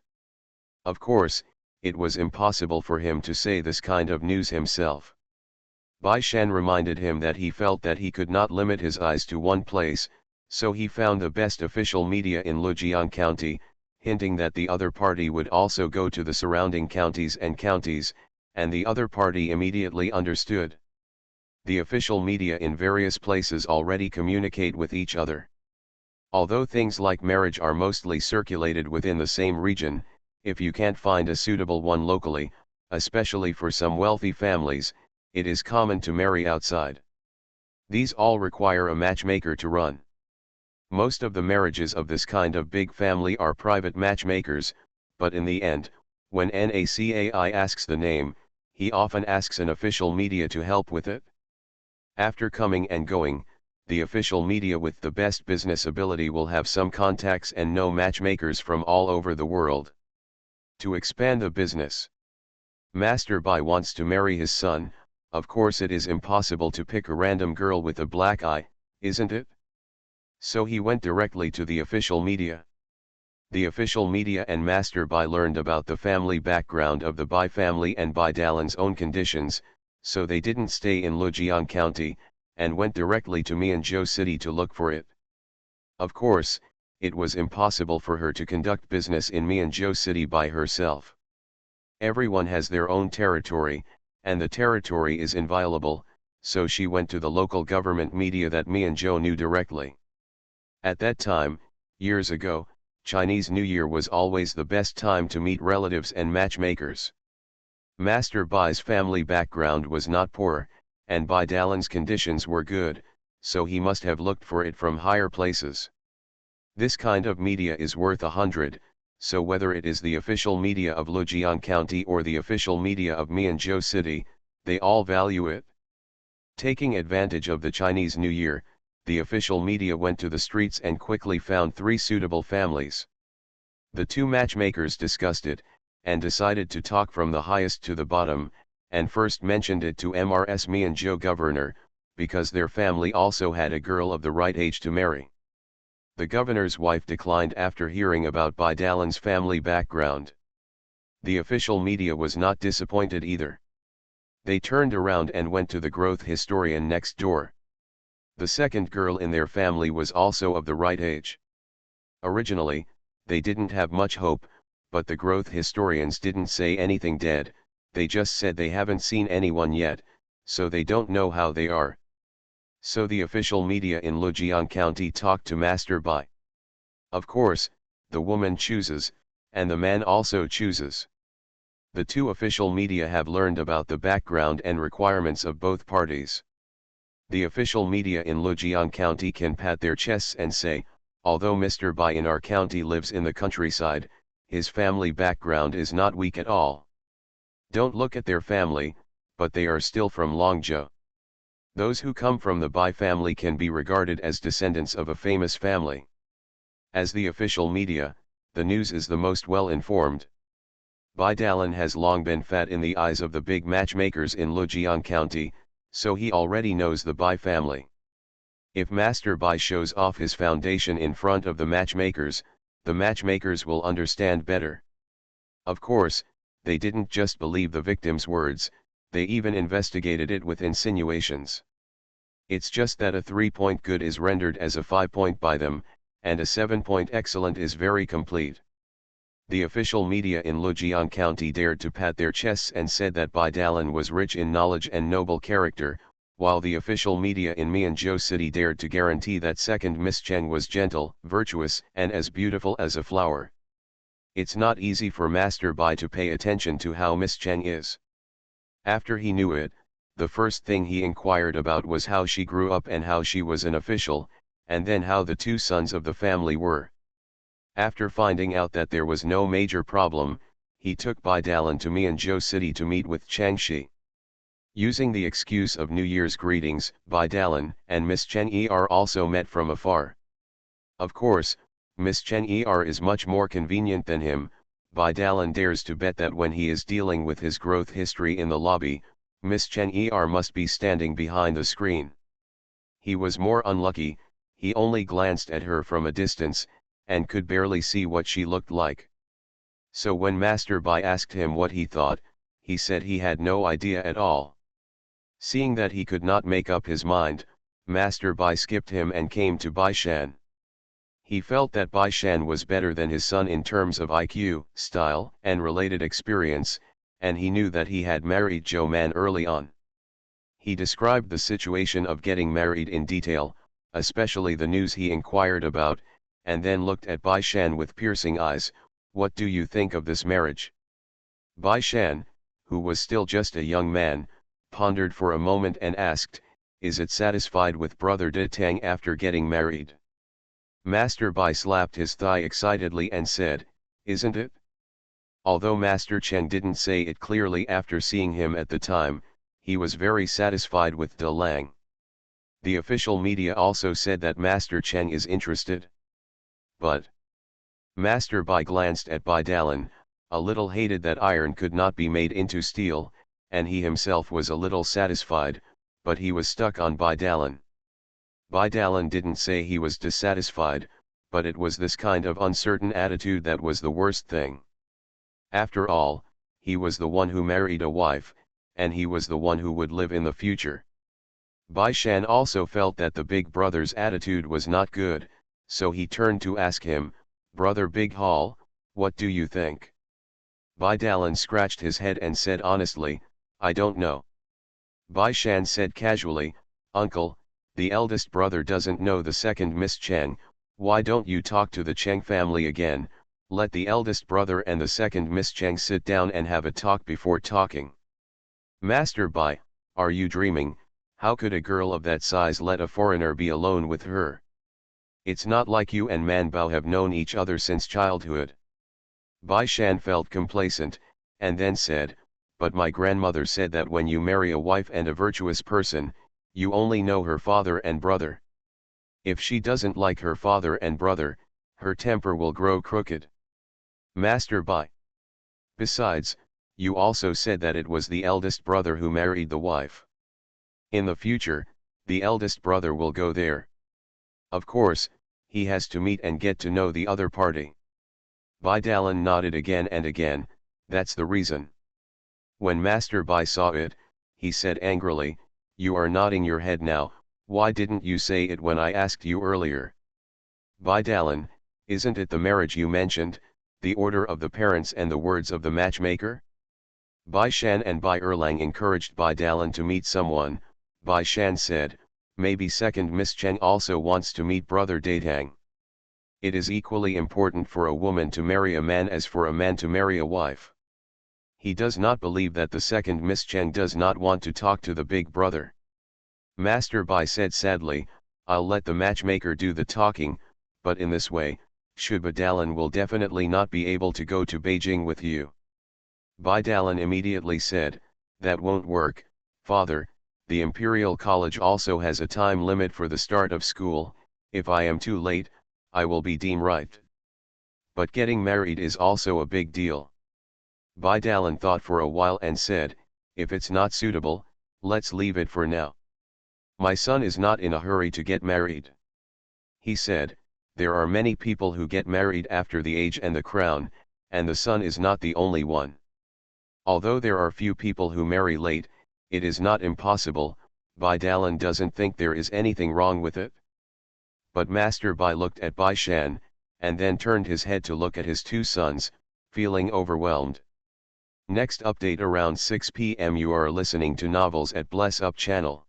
Of course, it was impossible for him to say this kind of news himself. Bai Shan reminded him that he felt that he could not limit his eyes to one place, so he found the best official media in Lujiang County, hinting that the other party would also go to the surrounding counties, and the other party immediately understood. The official media in various places already communicate with each other. Although things like marriage are mostly circulated within the same region, if you can't find a suitable one locally, especially for some wealthy families, it is common to marry outside. These all require a matchmaker to run. Most of the marriages of this kind of big family are private matchmakers, but in the end, when NACAI asks the name, he often asks an official media to help with it. After coming and going, the official media with the best business ability will have some contacts and know matchmakers from all over the world. To expand the business. Master Bai wants to marry his son, of course it is impossible to pick a random girl with a black eye, isn't it? So he went directly to the official media. The official media and Master Bai learned about the family background of the Bai family and Bai Dalan's own conditions, so they didn't stay in Lujiang County, and went directly to Mianzhou City to look for it. Of course, it was impossible for her to conduct business in Mianzhou City by herself. Everyone has their own territory, and the territory is inviolable, so she went to the local government media that Mianzhou knew directly. At that time, years ago, Chinese New Year was always the best time to meet relatives and matchmakers. Master Bai's family background was not poor, and Bai Dalan's conditions were good, so he must have looked for it from higher places. This kind of media is worth 100, so whether it is the official media of Lujiang County or the official media of Mianzhou City, they all value it. Taking advantage of the Chinese New Year, the official media went to the streets and quickly found 3 suitable families. The 2 matchmakers discussed it, and decided to talk from the highest to the bottom, and first mentioned it to MRS Mianzhou governor, because their family also had a girl of the right age to marry. The governor's wife declined after hearing about Bai Dalan's family background. The official media was not disappointed either. They turned around and went to the growth historian next door. The second girl in their family was also of the right age. Originally, they didn't have much hope, but the growth historians didn't say anything dead, they just said they haven't seen anyone yet, so they don't know how they are. So the official media in Lujiang County talked to Master Bai. Of course, the woman chooses, and the man also chooses. The two official media have learned about the background and requirements of both parties. The official media in Lujiang County can pat their chests and say, although Mr. Bai in our county lives in the countryside, his family background is not weak at all. Don't look at their family, but they are still from Longzhou. Those who come from the Bai family can be regarded as descendants of a famous family. As the official media, the news is the most well-informed. Bai Dalan has long been fat in the eyes of the big matchmakers in Lujiang County, so he already knows the Bai family. If Master Bai shows off his foundation in front of the matchmakers will understand better. Of course, they didn't just believe the victim's words, they even investigated it with insinuations. It's just that a 3-point good is rendered as a 5-point by them, and a 7-point excellent is very complete. The official media in Lujiang County dared to pat their chests and said that Bai Dalan was rich in knowledge and noble character, while the official media in Mianzhou City dared to guarantee that second Miss Cheng was gentle, virtuous, and as beautiful as a flower. It's not easy for Master Bai to pay attention to how Miss Cheng is. After he knew it, the first thing he inquired about was how she grew up and how she was an official, and then how the two sons of the family were. After finding out that there was no major problem, he took Bai Dalan to Mianzhou City to meet with Chang Shi. Using the excuse of New Year's greetings, Bai Dalan and Miss Cheng Er also met from afar. Of course, Miss Cheng Er is much more convenient than him. Bai Dalan dares to bet that when he is dealing with his growth history in the lobby, Miss Cheng Er must be standing behind the screen. He was more unlucky, he only glanced at her from a distance, and could barely see what she looked like. So when Master Bai asked him what he thought, he said he had no idea at all. Seeing that he could not make up his mind, Master Bai skipped him and came to Bai Shan. He felt that Bai Shan was better than his son in terms of IQ, style, and related experience, and he knew that he had married Zhou Man early on. He described the situation of getting married in detail, especially the news he inquired about, and then looked at Bai Shan with piercing eyes. What do you think of this marriage? Bai Shan, who was still just a young man, pondered for a moment and asked, is it satisfied with brother De Tang after getting married? Master Bai slapped his thigh excitedly and said, isn't it? Although Master Cheng didn't say it clearly after seeing him at the time, he was very satisfied with De Lang. The official media also said that Master Cheng is interested. But Master Bai glanced at Bai Dalan, a little hated that iron could not be made into steel, and he himself was a little satisfied, but he was stuck on Bai Dalan. Bai Dalan didn't say he was dissatisfied, but it was this kind of uncertain attitude that was the worst thing. After all, he was the one who married a wife, and he was the one who would live in the future. Bai Shan also felt that the big brother's attitude was not good, so he turned to ask him, Brother Big Hall, what do you think? Bai Dalan scratched his head and said honestly, I don't know. Bai Shan said casually, Uncle, the eldest brother doesn't know the second Miss Cheng, why don't you talk to the Cheng family again, let the eldest brother and the second Miss Cheng sit down and have a talk before talking. Master Bai, are you dreaming? How could a girl of that size let a foreigner be alone with her? It's not like you and Man Bao have known each other since childhood. Bai Shan felt complacent, and then said, but my grandmother said that when you marry a wife and a virtuous person, you only know her father and brother. If she doesn't like her father and brother, her temper will grow crooked. Master Bai. Besides, you also said that it was the eldest brother who married the wife. In the future, the eldest brother will go there. Of course, he has to meet and get to know the other party. Bai Dalan nodded again and again, that's the reason. When Master Bai saw it, he said angrily, you are nodding your head now, why didn't you say it when I asked you earlier? Bai Dalan, isn't it the marriage you mentioned? the order of the parents and the words of the matchmaker? Bai Shan and Bai Erlang encouraged Bai Dalan to meet someone. Bai Shan said, maybe second Miss Cheng also wants to meet brother Datang. It is equally important for a woman to marry a man as for a man to marry a wife. He does not believe that the second Miss Cheng does not want to talk to the big brother. Master Bai said sadly, I'll let the matchmaker do the talking, but in this way, Shubha Dalan will definitely not be able to go to Beijing with you. Bai Dalan immediately said, that won't work, father, the Imperial College also has a time limit for the start of school, if I am too late, I will be deemed right. But getting married is also a big deal. Bai Dalan thought for a while and said, if it's not suitable, let's leave it for now. My son is not in a hurry to get married. He said, there are many people who get married after the age and the crown, and the son is not the only one. Although there are few people who marry late, it is not impossible. Bai Dalan doesn't think there is anything wrong with it. But Master Bai looked at Bai Shan, and then turned his head to look at his two sons, feeling overwhelmed. Next update around 6 p.m. You are listening to Novels at Bless Up channel.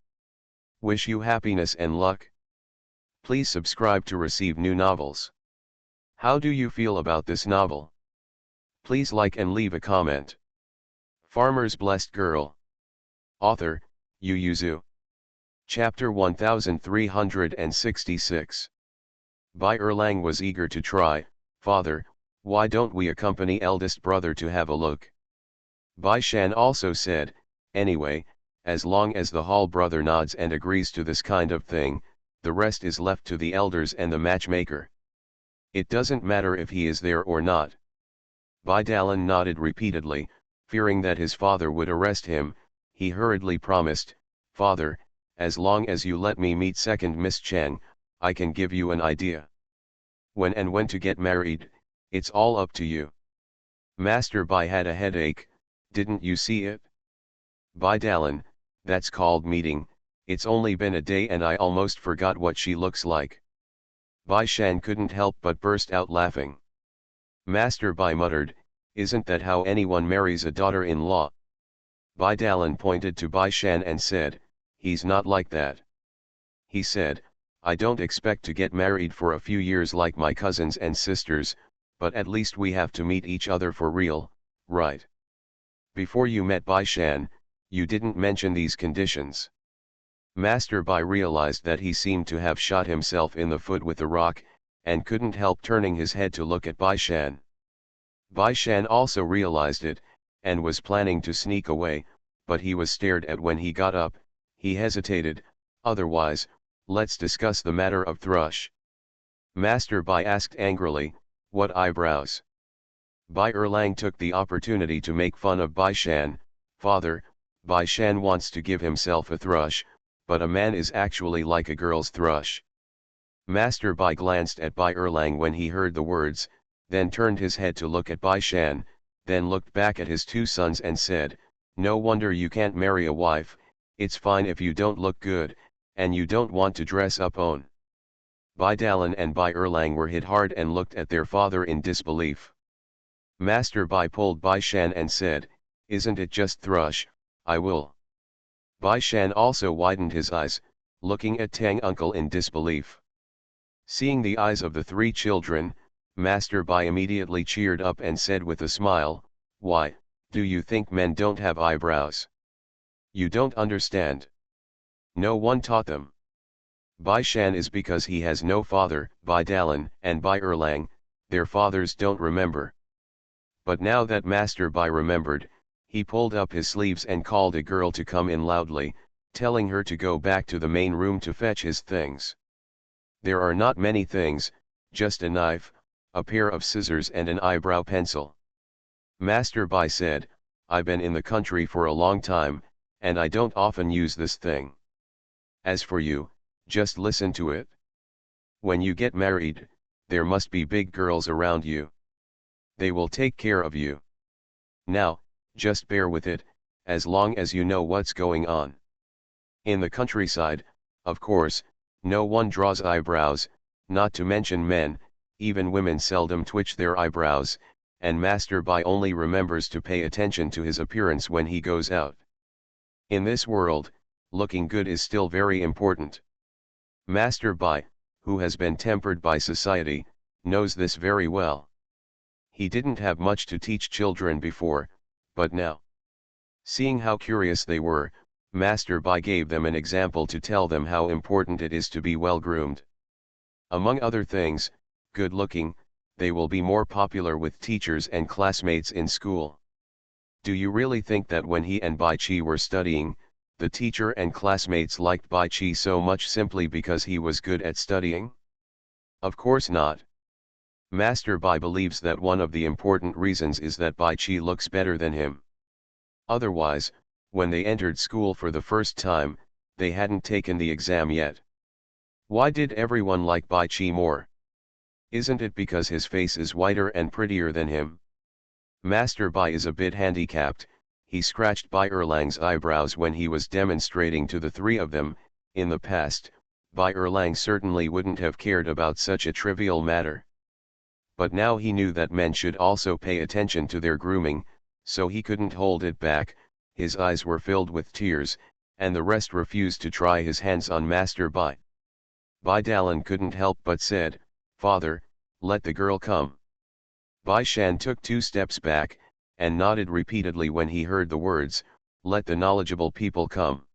Wish you happiness and luck. Please subscribe to receive new novels. How do you feel about this novel? Please like and leave a comment. Farmer's Blessed Girl. Author, Yu Yuzu. Chapter 1366. Bai Erlang was eager to try. Father, why don't we accompany eldest brother to have a look? Bai Shan also said, anyway, as long as the hall brother nods and agrees to this kind of thing, the rest is left to the elders and the matchmaker. It doesn't matter if he is there or not. Bai Dalan nodded repeatedly, fearing that his father would arrest him. He hurriedly promised, Father, as long as you let me meet second Miss Cheng, I can give you an idea. When and when to get married, it's all up to you. Master Bai had a headache, didn't you see it? Bai Dalan, that's called meeting, it's only been a day and I almost forgot what she looks like. Bai Shan couldn't help but burst out laughing. Master Bai muttered, isn't that how anyone marries a daughter-in-law? Bai Dalan pointed to Bai Shan and said, he's not like that. He said, I don't expect to get married for a few years like my cousins and sisters, but at least we have to meet each other for real, right? Before you met Bai Shan, you didn't mention these conditions. Master Bai realized that he seemed to have shot himself in the foot with a rock, and couldn't help turning his head to look at Bai Shan. Bai Shan also realized it, and was planning to sneak away, but he was stared at when he got up. He hesitated, otherwise, let's discuss the matter of thrush. Master Bai asked angrily, what eyebrows? Bai Erlang took the opportunity to make fun of Bai Shan. Father, Bai Shan wants to give himself a thrush, but a man is actually like a girl's thrush. Master Bai glanced at Bai Erlang when he heard the words, then turned his head to look at Bai Shan, then looked back at his two sons and said, no wonder you can't marry a wife, it's fine if you don't look good, and you don't want to dress up on. Bai Dalan and Bai Erlang were hit hard and looked at their father in disbelief. Master Bai pulled Bai Shan and said, isn't it just thrush, I will. Bai Shan also widened his eyes, looking at Tang uncle in disbelief. Seeing the eyes of the three children, Master Bai immediately cheered up and said with a smile, why, do you think men don't have eyebrows? You don't understand. No one taught them. Bai Shan is because he has no father. Bai Dalan and Bai Erlang, their fathers don't remember. But now that Master Bai remembered, he pulled up his sleeves and called a girl to come in loudly, telling her to go back to the main room to fetch his things. There are not many things, just a knife, a pair of scissors and an eyebrow pencil. Master Bai said, I've been in the country for a long time, and I don't often use this thing. As for you, just listen to it. When you get married, there must be big girls around you. They will take care of you. Now, just bear with it, as long as you know what's going on. In the countryside, of course, no one draws eyebrows, not to mention men, even women seldom twitch their eyebrows, and Master Bai only remembers to pay attention to his appearance when he goes out. In this world, looking good is still very important. Master Bai, who has been tempered by society, knows this very well. He didn't have much to teach children before, but now, seeing how curious they were, Master Bai gave them an example to tell them how important it is to be well groomed. Among other things, good looking, they will be more popular with teachers and classmates in school. Do you really think that when he and Bai Chi were studying, the teacher and classmates liked Bai Chi so much simply because he was good at studying? Of course not. Master Bai believes that one of the important reasons is that Bai Chi looks better than him. Otherwise, when they entered school for the first time, they hadn't taken the exam yet. Why did everyone like Bai Chi more? Isn't it because his face is whiter and prettier than him? Master Bai is a bit handicapped. He scratched Bai Erlang's eyebrows when he was demonstrating to the three of them. In the past, Bai Erlang certainly wouldn't have cared about such a trivial matter. But now he knew that men should also pay attention to their grooming, so he couldn't hold it back. His eyes were filled with tears, and the rest refused to try his hands on Master Bai. Bai Dalan couldn't help but said, "Father, let the girl come." Bai Shan took 2 steps back, and nodded repeatedly when he heard the words, "Let the knowledgeable people come."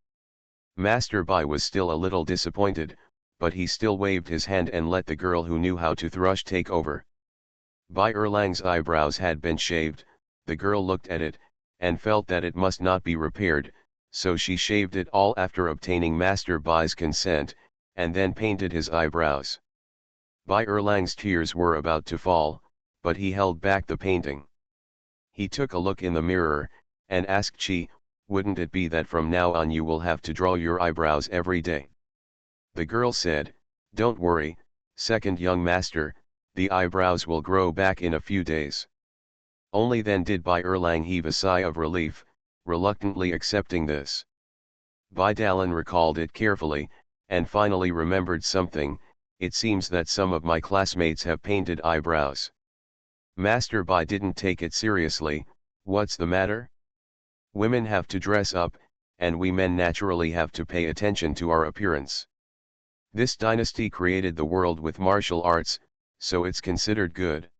Master Bai was still a little disappointed, but he still waved his hand and let the girl who knew how to thrush take over. Bai Erlang's eyebrows had been shaved. The girl looked at it, and felt that it must not be repaired, so she shaved it all after obtaining Master Bai's consent, and then painted his eyebrows. Bai Erlang's tears were about to fall, but he held back the painting. He took a look in the mirror, and asked Chi, "Wouldn't it be that from now on you will have to draw your eyebrows every day?" The girl said, "Don't worry, second young master, the eyebrows will grow back in a few days." Only then did Bai Erlang heave a sigh of relief, reluctantly accepting this. Bai Dalan recalled it carefully, and finally remembered something. "It seems that some of my classmates have painted eyebrows." Master Bai didn't take it seriously. "What's the matter? Women have to dress up, and we men naturally have to pay attention to our appearance. This dynasty created the world with martial arts, so it's considered good.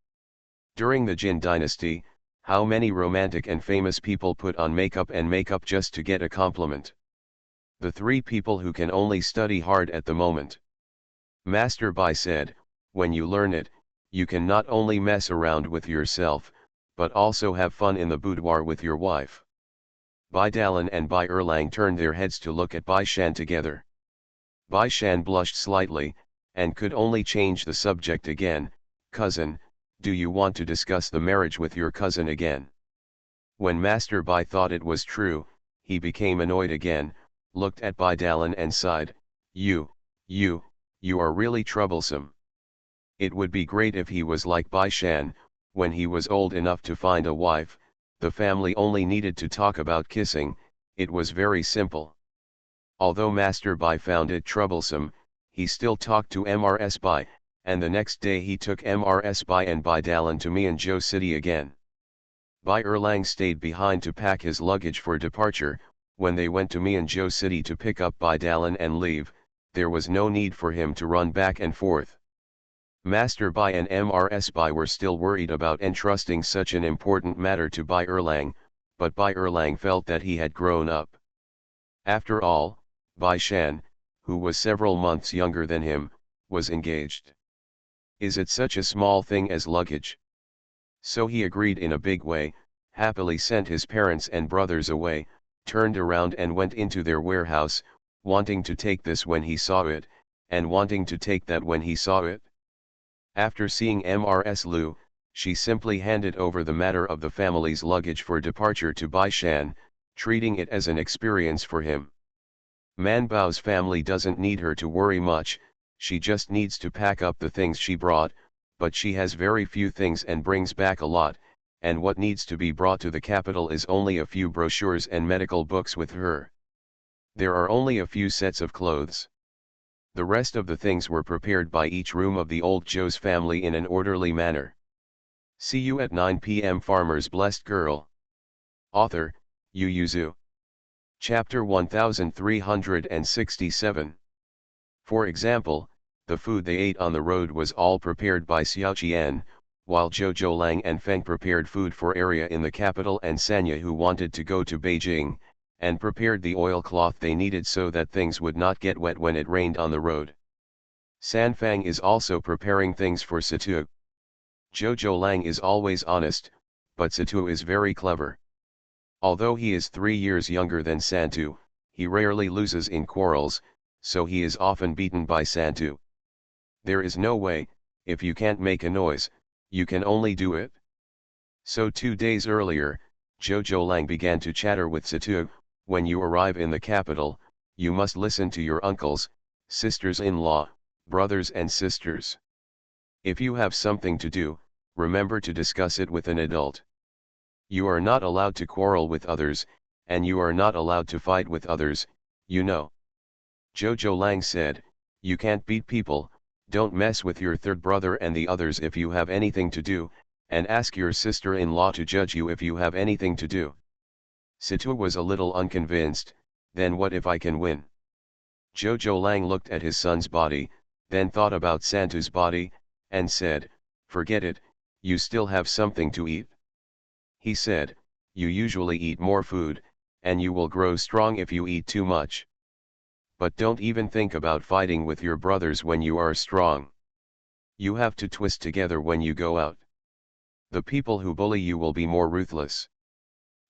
During the Jin dynasty, how many romantic and famous people put on makeup just to get a compliment? The 3 people who can only study hard at the moment." Master Bai said, "When you learn it, you can not only mess around with yourself, but also have fun in the boudoir with your wife." Bai Dalan and Bai Erlang turned their heads to look at Bai Shan together. Bai Shan blushed slightly, and could only change the subject again. "Cousin, do you want to discuss the marriage with your cousin again?" When Master Bai thought it was true, he became annoyed again, looked at Bai Dalan and sighed, You are really troublesome. It would be great if he was like Bai Shan. When he was old enough to find a wife, the family only needed to talk about kissing. It was very simple. Although Master Bai found it troublesome, he still talked to Mrs. Bai, and the next day he took Mrs. Bai and Bai Dalan to Mianzhou City again. Bai Erlang stayed behind to pack his luggage for departure. When they went to Mianzhou City to pick up Bai Dalan and leave, there was no need for him to run back and forth. Master Bai and Mrs. Bai were still worried about entrusting such an important matter to Bai Erlang, but Bai Erlang felt that he had grown up. After all, Bai Shan, who was several months younger than him, was engaged. Is it such a small thing as luggage? So he agreed in a big way, happily sent his parents and brothers away, turned around and went into their warehouse, wanting to take this when he saw it, and wanting to take that when he saw it. After seeing Mrs. Liu, she simply handed over the matter of the family's luggage for departure to Bai Shan, treating it as an experience for him. Man Bao's family doesn't need her to worry much, she just needs to pack up the things she brought, but she has very few things and brings back a lot, and what needs to be brought to the capital is only a few brochures and medical books with her. There are only a few sets of clothes. The rest of the things were prepared by each room of the old Zhou's family in an orderly manner. See you at 9 p.m. Farmer's Blessed Girl. Author, Yu Yuzu. Chapter 1367. For example, the food they ate on the road was all prepared by Xiaoqian, while Zhou Lang and Feng prepared food for area in the capital and Sanya who wanted to go to Beijing, and prepared the oilcloth they needed so that things would not get wet when it rained on the road. Sanfang is also preparing things for Situ. Zhou Lang is always honest, but Situ is very clever. Although he is 3 years younger than Santu, he rarely loses in quarrels, so he is often beaten by Santu. There is no way, if you can't make a noise, you can only do it. So 2 days earlier, Zhou Lang began to chatter with Situ. When you arrive in the capital, you must listen to your uncles, sisters-in-law, brothers and sisters. If you have something to do, remember to discuss it with an adult. You are not allowed to quarrel with others, and you are not allowed to fight with others, you know. Zhou Lang said, you can't beat people, don't mess with your third brother and the others if you have anything to do, and ask your sister-in-law to judge you if you have anything to do. Situ was a little unconvinced. Then what if I can win? Zhou Lang looked at his son's body, then thought about Santu's body, and said, forget it, you still have something to eat. He said, you usually eat more food, and you will grow strong if you eat too much. But don't even think about fighting with your brothers when you are strong. You have to twist together when you go out. The people who bully you will be more ruthless.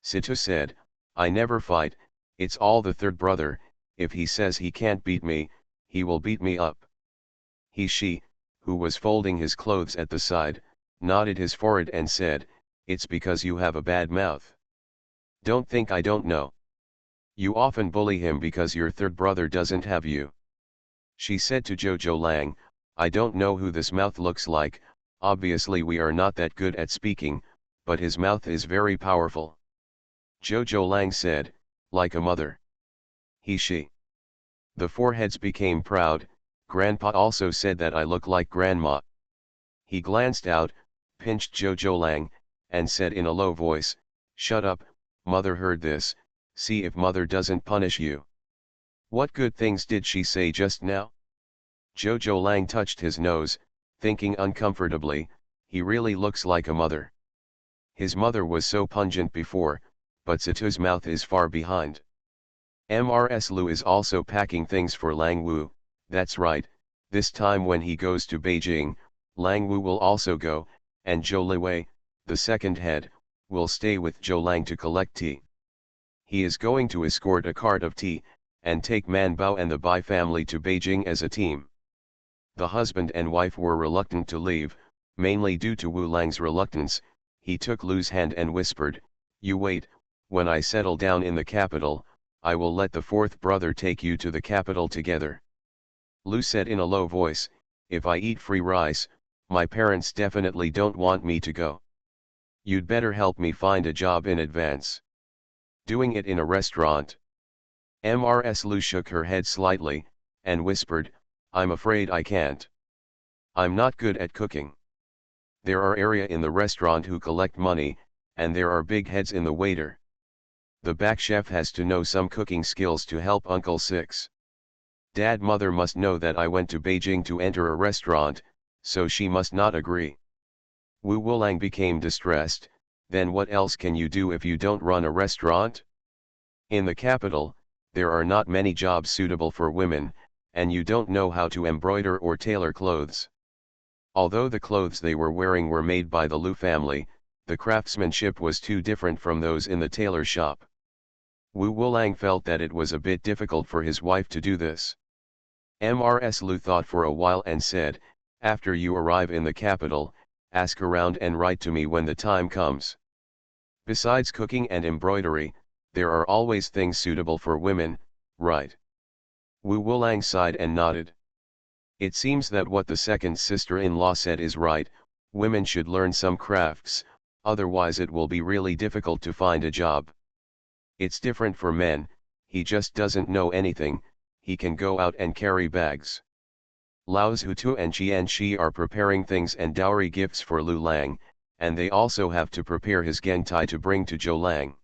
Situ said, I never fight, it's all the third brother, if he says he can't beat me, he will beat me up. She, who was folding his clothes at the side, nodded his forehead and said, it's because you have a bad mouth. Don't think I don't know. You often bully him because your third brother doesn't have you. She said to Zhou Lang, I don't know who this mouth looks like, obviously we are not that good at speaking, but his mouth is very powerful. Zhou Lang said, like a mother. She. The foreheads became proud. Grandpa also said that I look like grandma. He glanced out, pinched Zhou Lang, and said in a low voice, shut up, mother heard this, see if mother doesn't punish you. What good things did she say just now? Zhou Lang touched his nose, thinking uncomfortably, he really looks like a mother. His mother was so pungent before, but Situ's mouth is far behind. Mrs. Lu is also packing things for Lang Wu, that's right, this time when he goes to Beijing, Lang Wu will also go, and Zhou Liwei, the second head, will stay with Zhou Lang to collect tea. He is going to escort a cart of tea, and take Man Bao and the Bai family to Beijing as a team. The husband and wife were reluctant to leave, mainly due to Wu Lang's reluctance. He took Lu's hand and whispered, you wait, when I settle down in the capital, I will let the fourth brother take you to the capital together. Lu said in a low voice, if I eat free rice, my parents definitely don't want me to go. You'd better help me find a job in advance. Doing it in a restaurant. Mrs. Lu shook her head slightly, and whispered, I'm afraid I can't. I'm not good at cooking. There are area in the restaurant who collect money, and there are big heads in the waiter. The back chef has to know some cooking skills to help Uncle Six. Mother must know that I went to Beijing to enter a restaurant, so she must not agree. Wu Wulang became distressed, then what else can you do if you don't run a restaurant? In the capital, there are not many jobs suitable for women, and you don't know how to embroider or tailor clothes. Although the clothes they were wearing were made by the Lu family, the craftsmanship was too different from those in the tailor shop. Wu Wulang felt that it was a bit difficult for his wife to do this. Mrs. Lu thought for a while and said, after you arrive in the capital, ask around and write to me when the time comes. Besides cooking and embroidery, there are always things suitable for women, right? Wu Wulang sighed and nodded. It seems that what the second sister-in-law said is right, women should learn some crafts, otherwise it will be really difficult to find a job. It's different for men, he just doesn't know anything, he can go out and carry bags. Lao's Hutu and Qian Shi are preparing things and dowry gifts for Lu Lang, and they also have to prepare his gengtai to bring to Zhou Lang.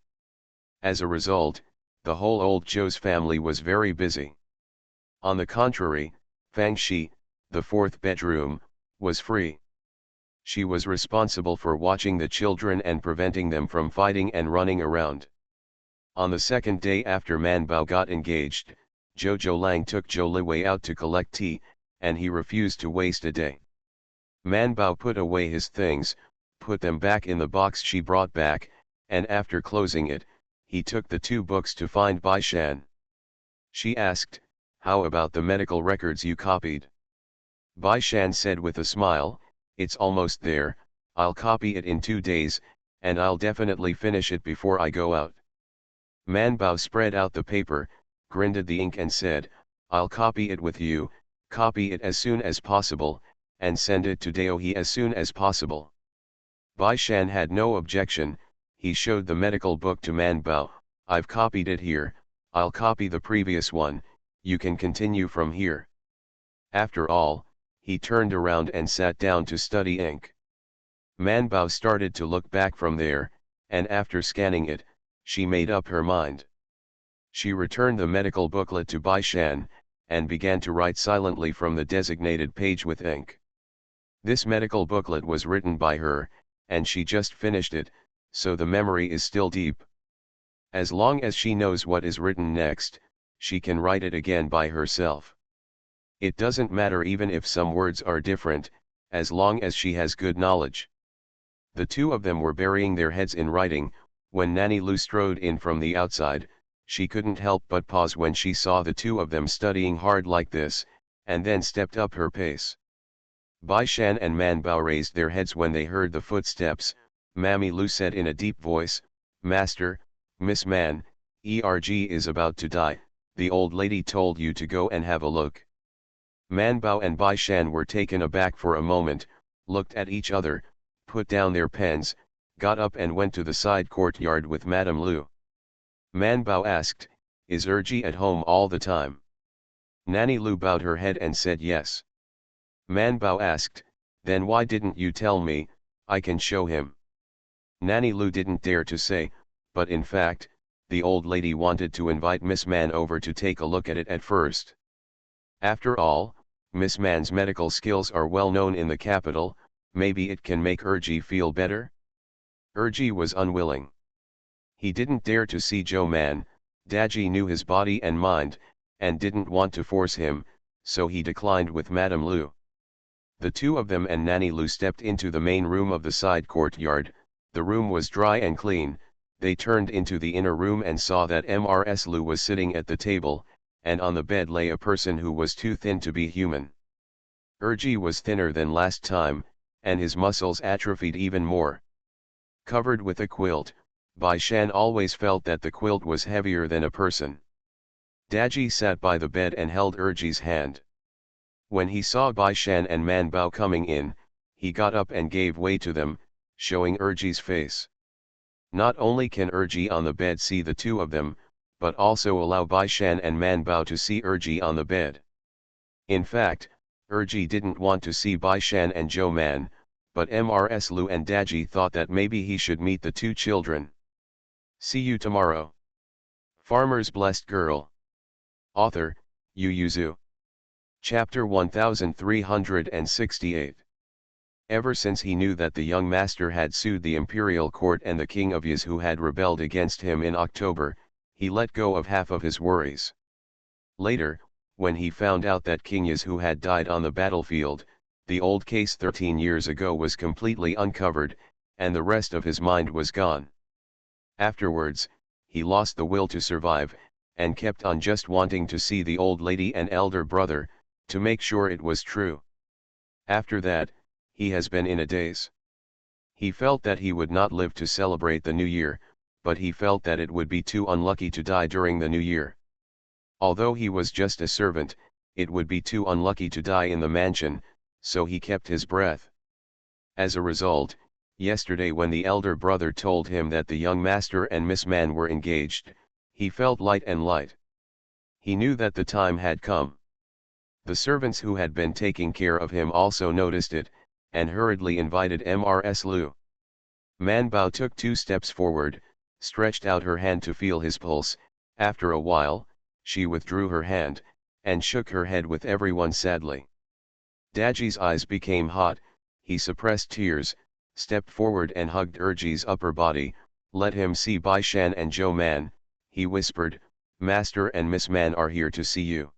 As a result, the whole old Zhou's family was very busy. On the contrary, Fang Shi, the fourth bedroom, was free. She was responsible for watching the children and preventing them from fighting and running around. On the second day after Man Bao got engaged, Zhou Lang took Zhou Liwei out to collect tea, and he refused to waste a day. Man Bao put away his things, put them back in the box she brought back, and after closing it, he took the two books to find Bai Shan. She asked, "How about the medical records you copied?" Bai Shan said with a smile, "It's almost there, I'll copy it in 2 days, and I'll definitely finish it before I go out." Man Bao spread out the paper, grinded the ink and said, "I'll copy it with you, copy it as soon as possible, and send it to Daohe as soon as possible." Bai Shan had no objection. He showed the medical book to Man Bao. "I've copied it here, I'll copy the previous one, you can continue from here." After all, he turned around and sat down to study ink. Man Bao started to look back from there, and after scanning it, she made up her mind. She returned the medical booklet to Bai Shan, and began to write silently from the designated page with ink. This medical booklet was written by her, and she just finished it, so the memory is still deep. As long as she knows what is written next, she can write it again by herself. It doesn't matter even if some words are different, as long as she has good knowledge. The two of them were burying their heads in writing. When Nanny Lu strode in from the outside, she couldn't help but pause when she saw the two of them studying hard like this, and then stepped up her pace. Bai Shan and Man Bao raised their heads when they heard the footsteps. Mammy Lu said in a deep voice, "Master, Miss Man, ERG is about to die, the old lady told you to go and have a look." Man Bao and Bai Shan were taken aback for a moment, looked at each other, put down their pens, got up and went to the side courtyard with Madame Lu. Man Bao asked, "Is Erji at home all the time?" Nanny Lu bowed her head and said yes. Man Bao asked, "Then why didn't you tell me, I can show him?" Nanny Lu didn't dare to say, but in fact, the old lady wanted to invite Miss Man over to take a look at it at first. After all, Miss Man's medical skills are well known in the capital, maybe it can make Erji feel better? Erji was unwilling. He didn't dare to see Zhou Man. Daji knew his body and mind, and didn't want to force him, so he declined with Madame Lu. The two of them and Nanny Lu stepped into the main room of the side courtyard. The room was dry and clean. They turned into the inner room and saw that Mrs. Lu was sitting at the table, and on the bed lay a person who was too thin to be human. Erji was thinner than last time, and his muscles atrophied even more. Covered with a quilt, Bai Shan always felt that the quilt was heavier than a person. Daji sat by the bed and held Erji's hand. When he saw Bai Shan and Man Bao coming in, he got up and gave way to them, showing Erji's face. Not only can Erji on the bed see the two of them, but also allow Bai Shan and Man Bao to see Erji on the bed. In fact, Erji didn't want to see Bai Shan and Zhou Man, but Mrs. Lu and Daji thought that maybe he should meet the two children. See you tomorrow. Farmer's Blessed Girl. Author, Yu Yuzu. Chapter 1368. Ever since he knew that the young master had sued the imperial court and the king of Yuz who had rebelled against him in October, he let go of half of his worries. Later, when he found out that King Yuz who had died on the battlefield, the old case 13 years ago was completely uncovered, and the rest of his mind was gone. Afterwards, he lost the will to survive, and kept on just wanting to see the old lady and elder brother, to make sure it was true. After that, he has been in a daze. He felt that he would not live to celebrate the new year, but he felt that it would be too unlucky to die during the new year. Although he was just a servant, it would be too unlucky to die in the mansion, so he kept his breath. As a result, yesterday when the elder brother told him that the young master and Miss Man were engaged, he felt light and light. He knew that the time had come. The servants who had been taking care of him also noticed it, and hurriedly invited Mrs. Lu. Man Bao took 2 steps forward, stretched out her hand to feel his pulse. After a while, she withdrew her hand, and shook her head with everyone sadly. Daji's eyes became hot, he suppressed tears, stepped forward and hugged Urji's upper body. Let him see Bai Shan and Zhou Man, he whispered, Master and Miss Man are here to see you.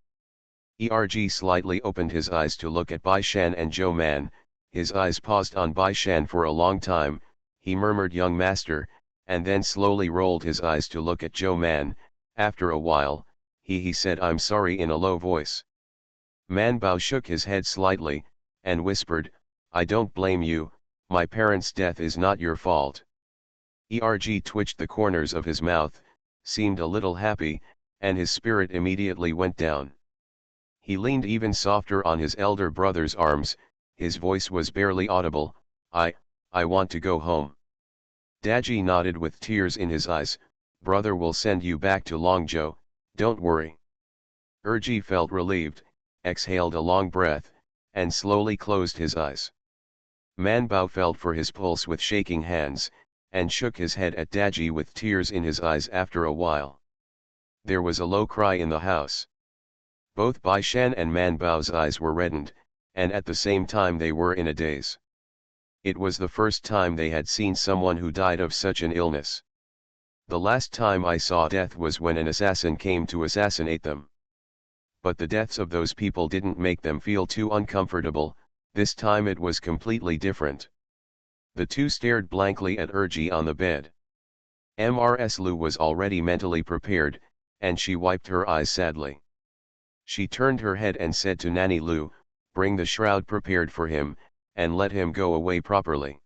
Erg slightly opened his eyes to look at Bai Shan and Zhou Man, his eyes paused on Bai Shan for a long time, he murmured young master, and then slowly rolled his eyes to look at Zhou Man. After a while, he said I'm sorry in a low voice. Man Bao shook his head slightly, and whispered, I don't blame you, my parents' death is not your fault. Erg twitched the corners of his mouth, seemed a little happy, and his spirit immediately went down. He leaned even softer on his elder brother's arms, his voice was barely audible, I want to go home. Daji nodded with tears in his eyes, brother will send you back to Longzhou, don't worry. Urji felt relieved, exhaled a long breath, and slowly closed his eyes. Man Bao felt for his pulse with shaking hands, and shook his head at Daji with tears in his eyes. After a while, there was a low cry in the house. Both Bai Shan and Man Bao's eyes were reddened, and at the same time they were in a daze. It was the first time they had seen someone who died of such an illness. The last time I saw death was when an assassin came to assassinate them. But the deaths of those people didn't make them feel too uncomfortable, this time it was completely different. The two stared blankly at Urji on the bed. Mrs. Lu was already mentally prepared, and she wiped her eyes sadly. She turned her head and said to Nanny Lu, bring the shroud prepared for him, and let him go away properly.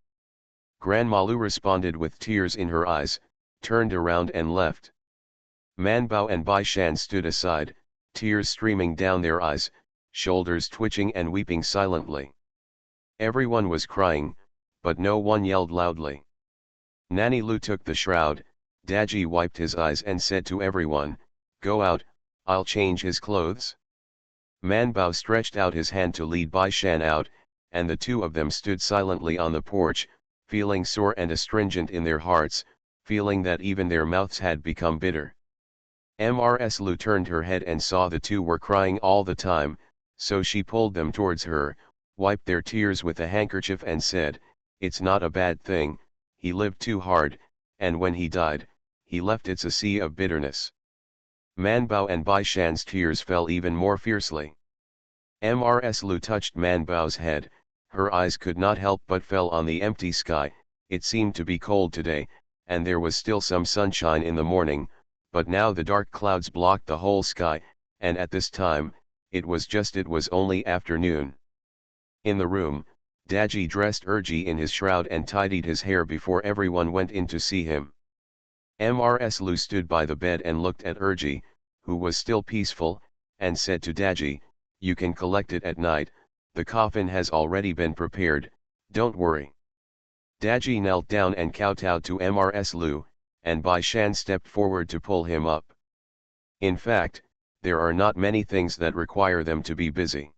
Grandma Lu responded with tears in her eyes, turned around and left. Man Bao and Bai Shan stood aside, tears streaming down their eyes, shoulders twitching and weeping silently. Everyone was crying, but no one yelled loudly. Nanny Lu took the shroud, Daji wiped his eyes and said to everyone, go out, I'll change his clothes. Man Bao stretched out his hand to lead Bai Shan out, and the two of them stood silently on the porch, feeling sore and astringent in their hearts, feeling that even their mouths had become bitter. Mrs. Lu turned her head and saw the two were crying all the time, so she pulled them towards her, wiped their tears with a handkerchief and said, it's not a bad thing, he lived too hard, and when he died, he left it's a sea of bitterness. Man Bao and Bai Shan's tears fell even more fiercely. Mrs. Lu touched Man Bao's head, her eyes could not help but fell on the empty sky. It seemed to be cold today, and there was still some sunshine in the morning, but now the dark clouds blocked the whole sky, and at this time, it was only afternoon. In the room, Daji dressed Urji in his shroud and tidied his hair before everyone went in to see him. Mrs. Lu stood by the bed and looked at Urji, who was still peaceful, and said to Daji, you can collect it at night, the coffin has already been prepared, don't worry. Daji knelt down and kowtowed to Mrs. Lu, and Bai Shan stepped forward to pull him up. In fact, there are not many things that require them to be busy.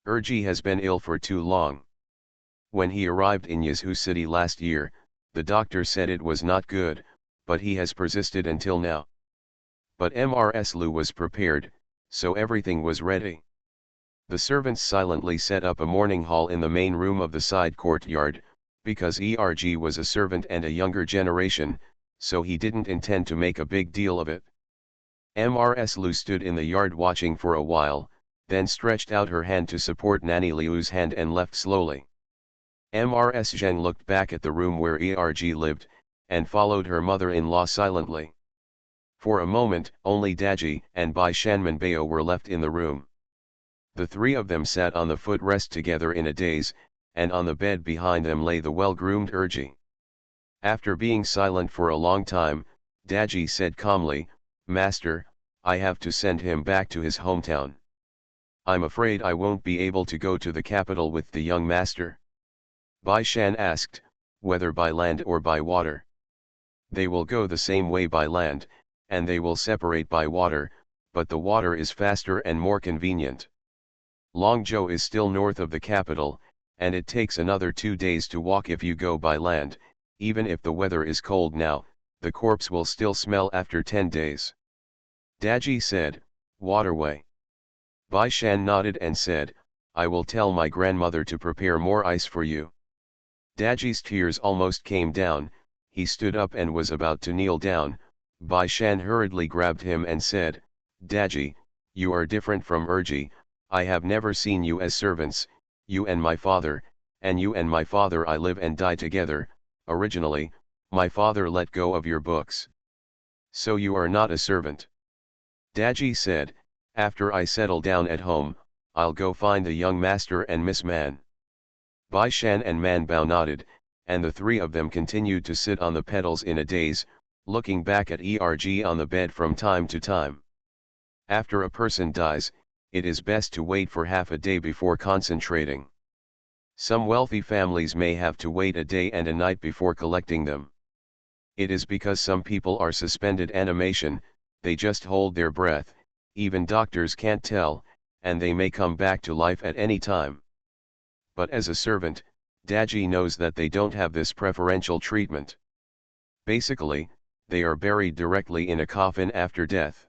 Urji has been ill for too long. When he arrived in Yazhu city last year, the doctor said it was not good, but he has persisted until now. But Mrs. Lu was prepared, so everything was ready. The servants silently set up a mourning hall in the main room of the side courtyard, because Erg was a servant and a younger generation, so he didn't intend to make a big deal of it. Mrs. Lu stood in the yard watching for a while, then stretched out her hand to support Nanny Liu's hand and left slowly. Mrs. Zheng looked back at the room where Erg lived, and followed her mother-in-law silently. For a moment, only Daji and Bai Shanman Bao were left in the room. The three of them sat on the footrest together in a daze, and on the bed behind them lay the well-groomed Urji. After being silent for a long time, Daji said calmly, Master, I have to send him back to his hometown. I'm afraid I won't be able to go to the capital with the young master. Bai Shan asked, whether by land or by water. They will go the same way by land, and they will separate by water, but the water is faster and more convenient. Longzhou is still north of the capital, and it takes another 2 days to walk if you go by land, even if the weather is cold now, the corpse will still smell after 10 days. Daji said, waterway. Bai Shan nodded and said, I will tell my grandmother to prepare more ice for you. Daji's tears almost came down, he stood up and was about to kneel down. Bai Shan hurriedly grabbed him and said, Daji, you are different from Urji, I have never seen you as servants, you and my father, and you and my father I live and die together. Originally, my father let go of your books. So you are not a servant. Daji said, after I settle down at home, I'll go find the young master and Miss Man. Bai Shan and Man Bao nodded, and the three of them continued to sit on the pedals in a daze, looking back at ERG on the bed from time to time. After a person dies, it is best to wait for half a day before concentrating. Some wealthy families may have to wait a day and a night before collecting them. It is because some people are suspended animation, they just hold their breath, even doctors can't tell, and they may come back to life at any time. But as a servant, Daji knows that they don't have this preferential treatment. Basically, they are buried directly in a coffin after death.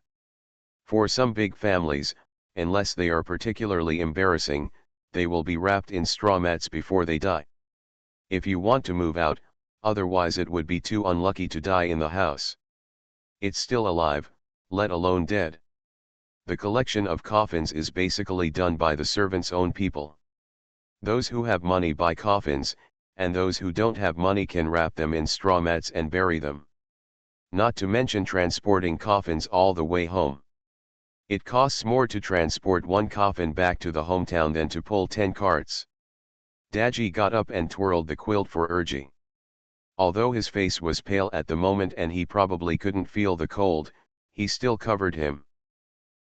For some big families, unless they are particularly embarrassing, they will be wrapped in straw mats before they die. If you want to move out, otherwise it would be too unlucky to die in the house. It's still alive, let alone dead. The collection of coffins is basically done by the servants' own people. Those who have money buy coffins, and those who don't have money can wrap them in straw mats and bury them. Not to mention transporting coffins all the way home. It costs more to transport one coffin back to the hometown than to pull 10 carts. Daji got up and twirled the quilt for Urji. Although his face was pale at the moment and he probably couldn't feel the cold, he still covered him.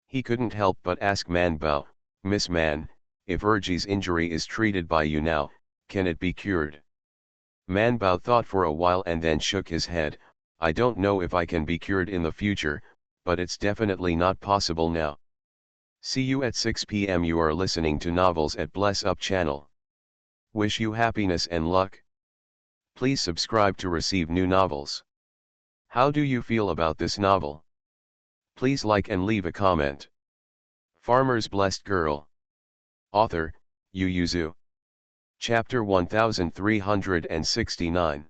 He couldn't help but ask Man Bao, Miss Man, if Urji's injury is treated by you now, can it be cured? Man Bao thought for a while and then shook his head, I don't know if I can be cured in the future, but it's definitely not possible now. See you at 6 p.m. You are listening to Novels at Bless Up channel. Wish you happiness and luck. Please subscribe to receive new novels. How do you feel about this novel? Please like and leave a comment. Farmer's Blessed Girl. Author, Yu Yuzu. Chapter 1369.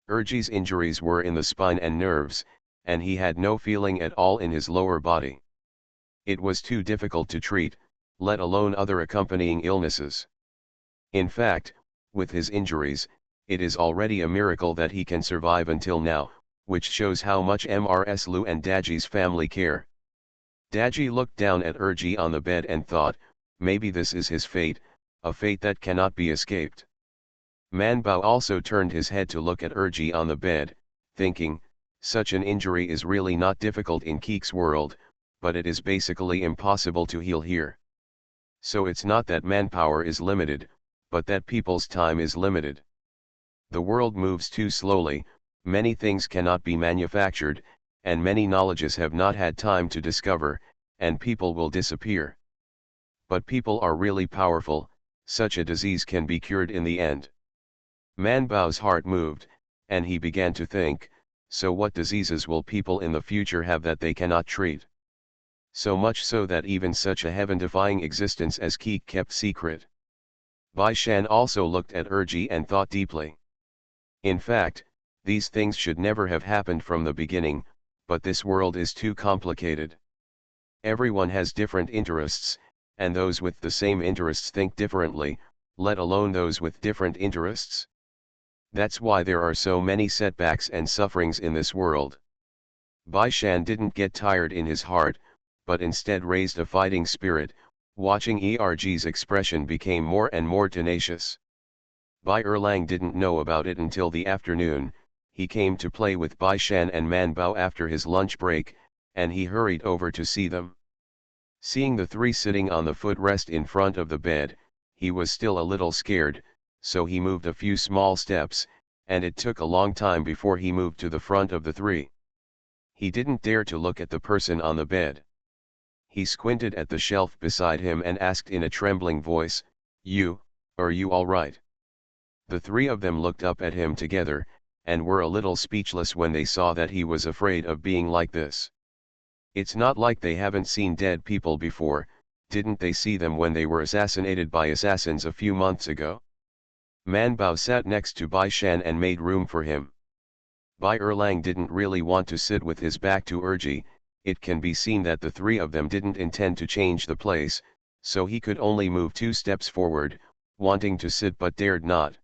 Urji's injuries were in the spine and nerves, and he had no feeling at all in his lower body. It was too difficult to treat, let alone other accompanying illnesses. In fact, with his injuries, it is already a miracle that he can survive until now, which shows how much Mrs. Lu and Daji's family care. Daji looked down at Urji on the bed and thought, maybe this is his fate, a fate that cannot be escaped. Man Bao also turned his head to look at Urji on the bed, thinking, such an injury is really not difficult in Keek's world, but it is basically impossible to heal here. So it's not that manpower is limited, but that people's time is limited. The world moves too slowly, many things cannot be manufactured, and many knowledges have not had time to discover, and people will disappear. But people are really powerful, such a disease can be cured in the end. Man Bao's heart moved, and he began to think, so what diseases will people in the future have that they cannot treat? So much so that even such a heaven-defying existence as Keek kept secret. Bai Shan also looked at Urji and thought deeply. In fact, these things should never have happened from the beginning, but this world is too complicated. Everyone has different interests, and those with the same interests think differently, let alone those with different interests. That's why there are so many setbacks and sufferings in this world. Bai Shan didn't get tired in his heart, but instead raised a fighting spirit. Watching ERG's expression became more and more tenacious. Bai Erlang didn't know about it until the afternoon. He came to play with Bai Shan and Man Bao after his lunch break, and he hurried over to see them. Seeing the three sitting on the footrest in front of the bed, he was still a little scared, so he moved a few small steps, and it took a long time before he moved to the front of the three. He didn't dare to look at the person on the bed. He squinted at the shelf beside him and asked in a trembling voice, are you all right? The three of them looked up at him together, and were a little speechless when they saw that he was afraid of being like this. It's not like they haven't seen dead people before, didn't they see them when they were assassinated by assassins a few months ago? Man Bao sat next to Bai Shan and made room for him. Bai Erlang didn't really want to sit with his back to Erji. It can be seen that the three of them didn't intend to change the place, so he could only move 2 steps forward, wanting to sit but dared not.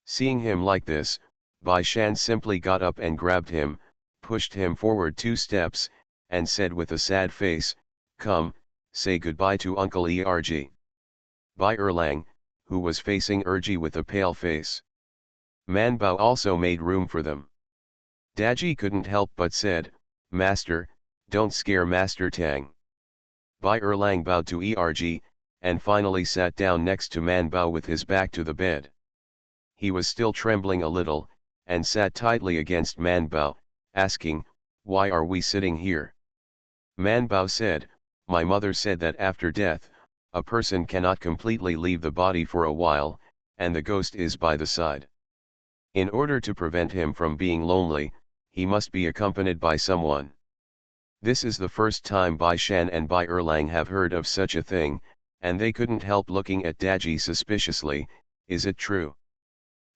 Seeing him like this, Bai Shan simply got up and grabbed him, pushed him forward 2 steps, and said with a sad face, "Come, say goodbye to Uncle Erji." Bai Erlang, who was facing Erji with a pale face. Man Bao also made room for them. Daji couldn't help but said, "Master, don't scare Master Tang." Bai Erlang bowed to Erg, and finally sat down next to Man Bao with his back to the bed. He was still trembling a little, and sat tightly against Man Bao, asking, "Why are we sitting here?" Man Bao said, "My mother said that after death, a person cannot completely leave the body for a while, and the ghost is by the side. In order to prevent him from being lonely, he must be accompanied by someone." This is the first time Bai Shan and Bai Erlang have heard of such a thing, and they couldn't help looking at Daji suspiciously. "Is it true?"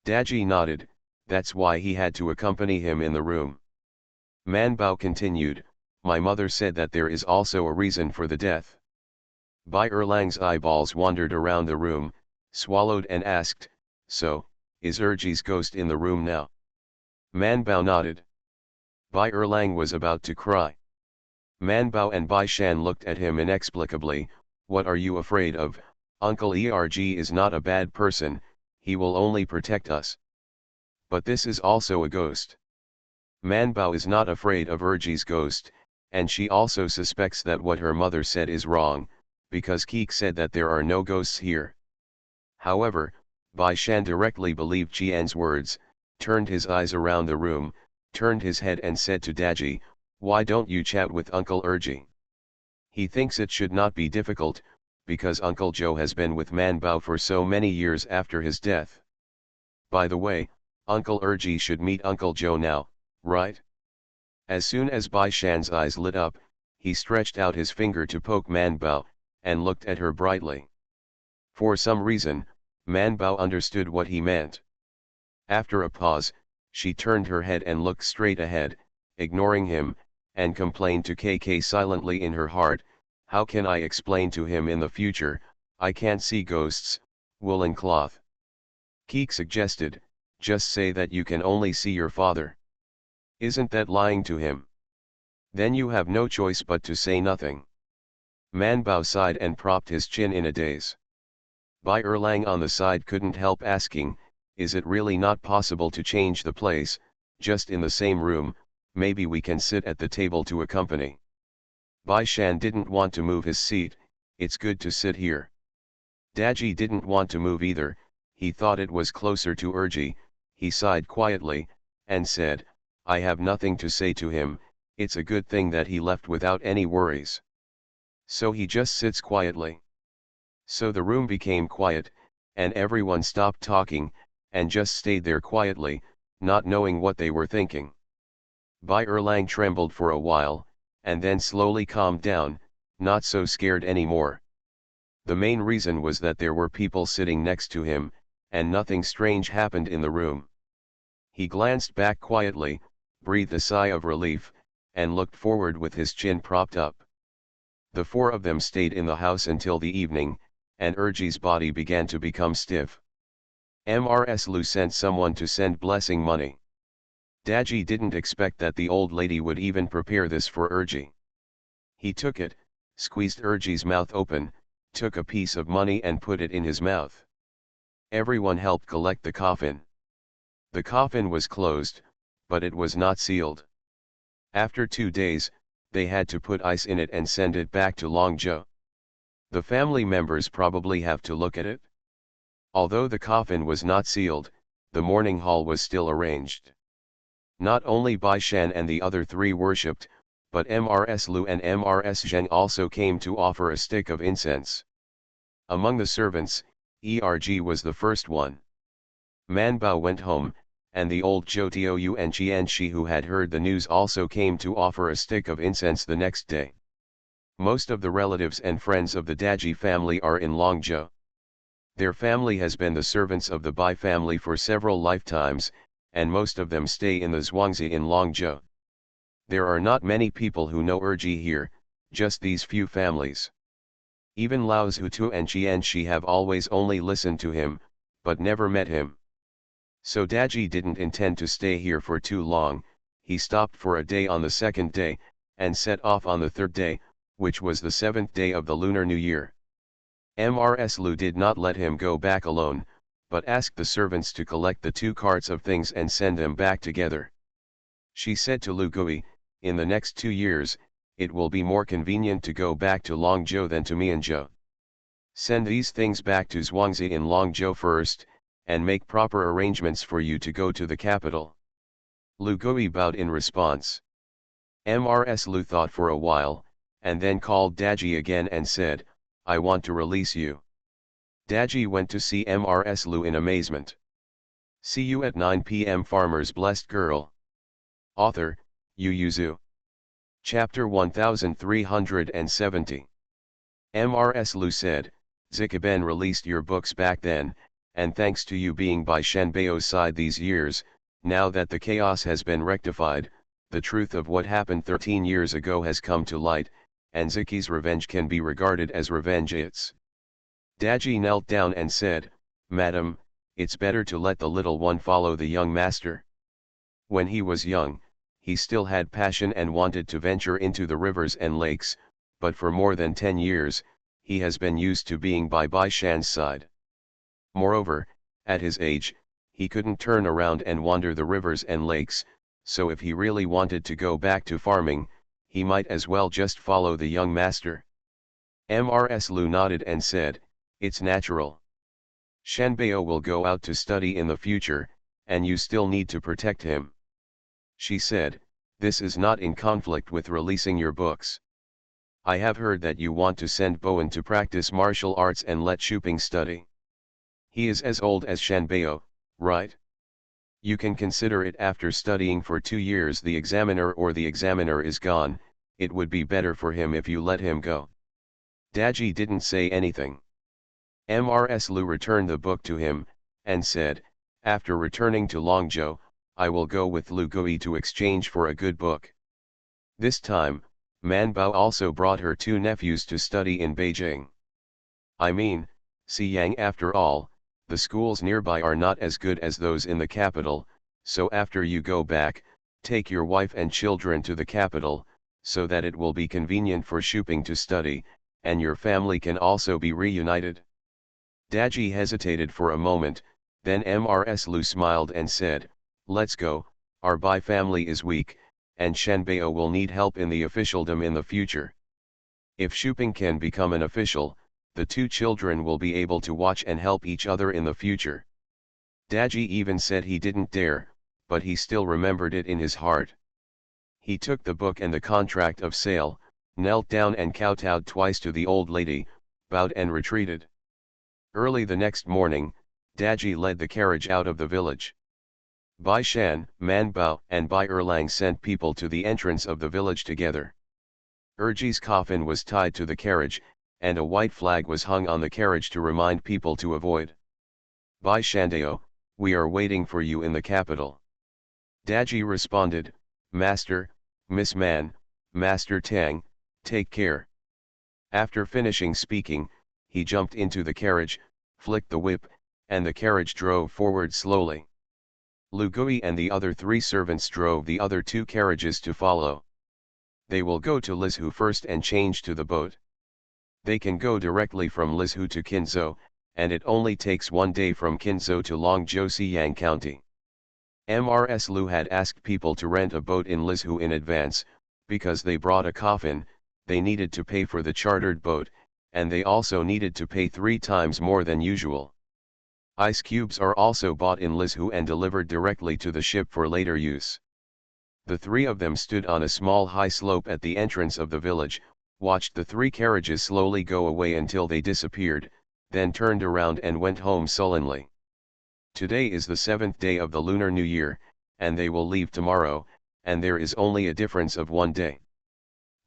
Daji nodded. "That's why he had to accompany him in the room." Man Bao continued, "My mother said that there is also a reason for the death." Bai Erlang's eyeballs wandered around the room, swallowed and asked, "So, is Erji's ghost in the room now?" Man Bao nodded. Bai Erlang was about to cry. Man Bao and Bai Shan looked at him inexplicably. "What are you afraid of? Uncle Erg is not a bad person, he will only protect us." "But this is also a ghost." Man Bao is not afraid of Erji's ghost, and she also suspects that what her mother said is wrong, because Keek said that there are no ghosts here. However, Bai Shan directly believed Qian's words, turned his eyes around the room, turned his head and said to Daji, "Why don't you chat with Uncle Erji? He thinks it should not be difficult, because Uncle Joe has been with Man Bao for so many years after his death. By the way, Uncle Erji should meet Uncle Joe now, right?" As soon as Bai Shan's eyes lit up, he stretched out his finger to poke Man Bao, and looked at her brightly. For some reason, Man Bao understood what he meant. After a pause, she turned her head and looked straight ahead, ignoring him, and complained to KK silently in her heart, "How can I explain to him in the future, I can't see ghosts, woolen cloth?" Keek suggested, "Just say that you can only see your father. Isn't that lying to him? Then you have no choice but to say nothing." Man Bao sighed and propped his chin in a daze. Bai Erlang on the side couldn't help asking, "Is it really not possible to change the place, just in the same room? Maybe we can sit at the table to accompany." Bai Shan didn't want to move his seat. "It's good to sit here." Daji didn't want to move either, he thought it was closer to Erji. He sighed quietly, and said, "I have nothing to say to him, it's a good thing that he left without any worries. So he just sits quietly." So the room became quiet, and everyone stopped talking, and just stayed there quietly, not knowing what they were thinking. Bai Erlang trembled for a while, and then slowly calmed down, not so scared anymore. The main reason was that there were people sitting next to him, and nothing strange happened in the room. He glanced back quietly, breathed a sigh of relief, and looked forward with his chin propped up. The 4 of them stayed in the house until the evening, and Erji's body began to become stiff. Mrs. Lu sent someone to send blessing money. Daji didn't expect that the old lady would even prepare this for Erji. He took it, squeezed Erji's mouth open, took a piece of money and put it in his mouth. Everyone helped collect the coffin. The coffin was closed, but it was not sealed. After 2 days, they had to put ice in it and send it back to Longzhou. The family members probably have to look at it. Although the coffin was not sealed, the mourning hall was still arranged. Not only Bai Shan and the other 3 worshipped, but Mrs. Lu and Mrs. Zheng also came to offer a stick of incense. Among the servants, Erg was the first one. Man Bao went home, and the old Zhou Ancientchi who had heard the news also came to offer a stick of incense the next day. Most of the relatives and friends of the Daji family are in Longzhou. Their family has been the servants of the Bai family for several lifetimes, and most of them stay in the Zhuangzi in Longzhou. There are not many people who know Erji here, just these few families. Even Lao's Hutu and Qianshi have always only listened to him, but never met him. So Daji didn't intend to stay here for too long. He stopped for a day on the second day, and set off on the third day, which was the seventh day of the Lunar New Year. Mrs. Lu did not let him go back alone, but asked the servants to collect the 2 carts of things and send them back together. She said to Lu Gui, in the next 2 years, it will be more convenient to go back to Longzhou than to Mianzhou. Send these things back to Zhuangzi in Longzhou first, and make proper arrangements for you to go to the capital. Lu Gui bowed in response. Mrs. Lu thought for a while, and then called Daji again and said, I want to release you. Daji went to see Mrs. Lu in amazement. See you at 9 p.m. Farmer's Blessed Girl. Author, Yu Yuzu. Chapter 1370. Mrs. Lu said, Zikaben released your books back then, and thanks to you being by Shanbao's side these years, now that the chaos has been rectified, the truth of what happened 13 years ago has come to light, and Ziki's revenge can be regarded as revenge. Daji knelt down and said, Madam, it's better to let the little one follow the young master. When he was young, he still had passion and wanted to venture into the rivers and lakes, but for more than 10 years, he has been used to being by Bai Shan's side. Moreover, at his age, he couldn't turn around and wander the rivers and lakes, so if he really wanted to go back to farming, he might as well just follow the young master. Mrs. Lu nodded and said, it's natural. Shanbao will go out to study in the future, and you still need to protect him. She said, this is not in conflict with releasing your books. I have heard that you want to send Bowen to practice martial arts and let Shuping study. He is as old as Shanbao, right? You can consider it after studying for 2 years the examiner is gone, it would be better for him if you let him go. Daji didn't say anything. Mrs. Lu returned the book to him, and said, after returning to Longzhou, I will go with Lu Gui to exchange for a good book. This time, Man Bao also brought her 2 nephews to study in Beijing. I mean, Xiyang after all, the schools nearby are not as good as those in the capital, so after you go back, take your wife and children to the capital, so that it will be convenient for Shuping to study, and your family can also be reunited. Daji hesitated for a moment, then Mrs. Lu smiled and said, let's go, our Bai family is weak, and Shanbao will need help in the officialdom in the future. If Shuping can become an official, the 2 children will be able to watch and help each other in the future. Daji even said he didn't dare, but he still remembered it in his heart. He took the book and the contract of sale, knelt down and kowtowed twice to the old lady, bowed and retreated. Early the next morning, Daji led the carriage out of the village. Bai Shan, Man Bao and Bai Erlang sent people to the entrance of the village together. Erji's coffin was tied to the carriage, and a white flag was hung on the carriage to remind people to avoid. Bai Shandao, we are waiting for you in the capital. Daji responded, Master, Miss Man, Master Tang, take care. After finishing speaking, he jumped into the carriage, flicked the whip, and the carriage drove forward slowly. Lu Gui and the other 3 servants drove the other 2 carriages to follow. They will go to Lizhu first and change to the boat. They can go directly from Lizhu to Qinzhou, and it only takes 1 day from Qinzhou to Longzhou Xiyang County. Mrs. Lu had asked people to rent a boat in Lizhu in advance, because they brought a coffin, they needed to pay for the chartered boat, and they also needed to pay 3 times more than usual. Ice cubes are also bought in Lizhu and delivered directly to the ship for later use. The 3 of them stood on a small high slope at the entrance of the village, watched the 3 carriages slowly go away until they disappeared, then turned around and went home sullenly. Today is the 7th day of the Lunar New Year, and they will leave tomorrow, and there is only a difference of one day.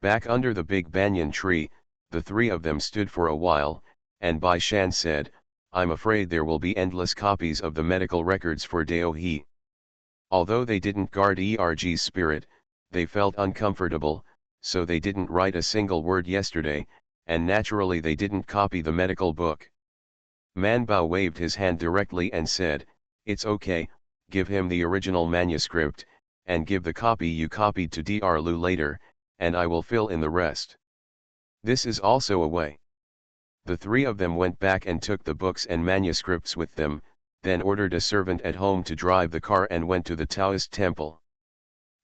Back under the big banyan tree, the three of them stood for a while, and Bai Shan said, "I'm afraid there will be endless copies of the medical records for Dao He." Although they didn't guard ERG's spirit, they felt uncomfortable, so they didn't write a single word yesterday, and naturally they didn't copy the medical book. Man Bao waved his hand directly and said, "It's okay, give him the original manuscript, and give the copy you copied to Dr. Lu later, and I will fill in the rest. This is also a way." The three of them went back and took the books and manuscripts with them, then ordered a servant at home to drive the car and went to the Taoist temple.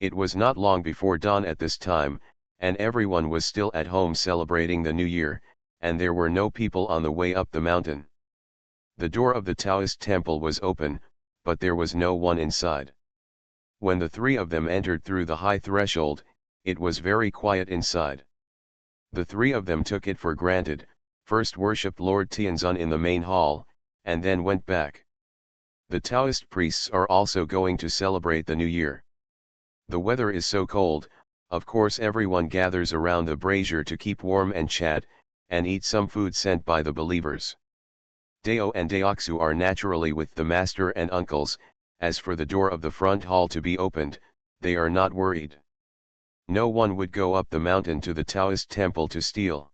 It was not long before dawn at this time, and everyone was still at home celebrating the New Year, and there were no people on the way up the mountain. The door of the Taoist temple was open, but there was no one inside. When the three of them entered through the high threshold, it was very quiet inside. The three of them took it for granted, first worshipped Lord Tianzun in the main hall, and then went back. The Taoist priests are also going to celebrate the New Year. The weather is so cold, of course everyone gathers around the brazier to keep warm and chat, and eat some food sent by the believers. Dao and Daoxu are naturally with the master and uncles. As for the door of the front hall to be opened, they are not worried. No one would go up the mountain to the Taoist temple to steal.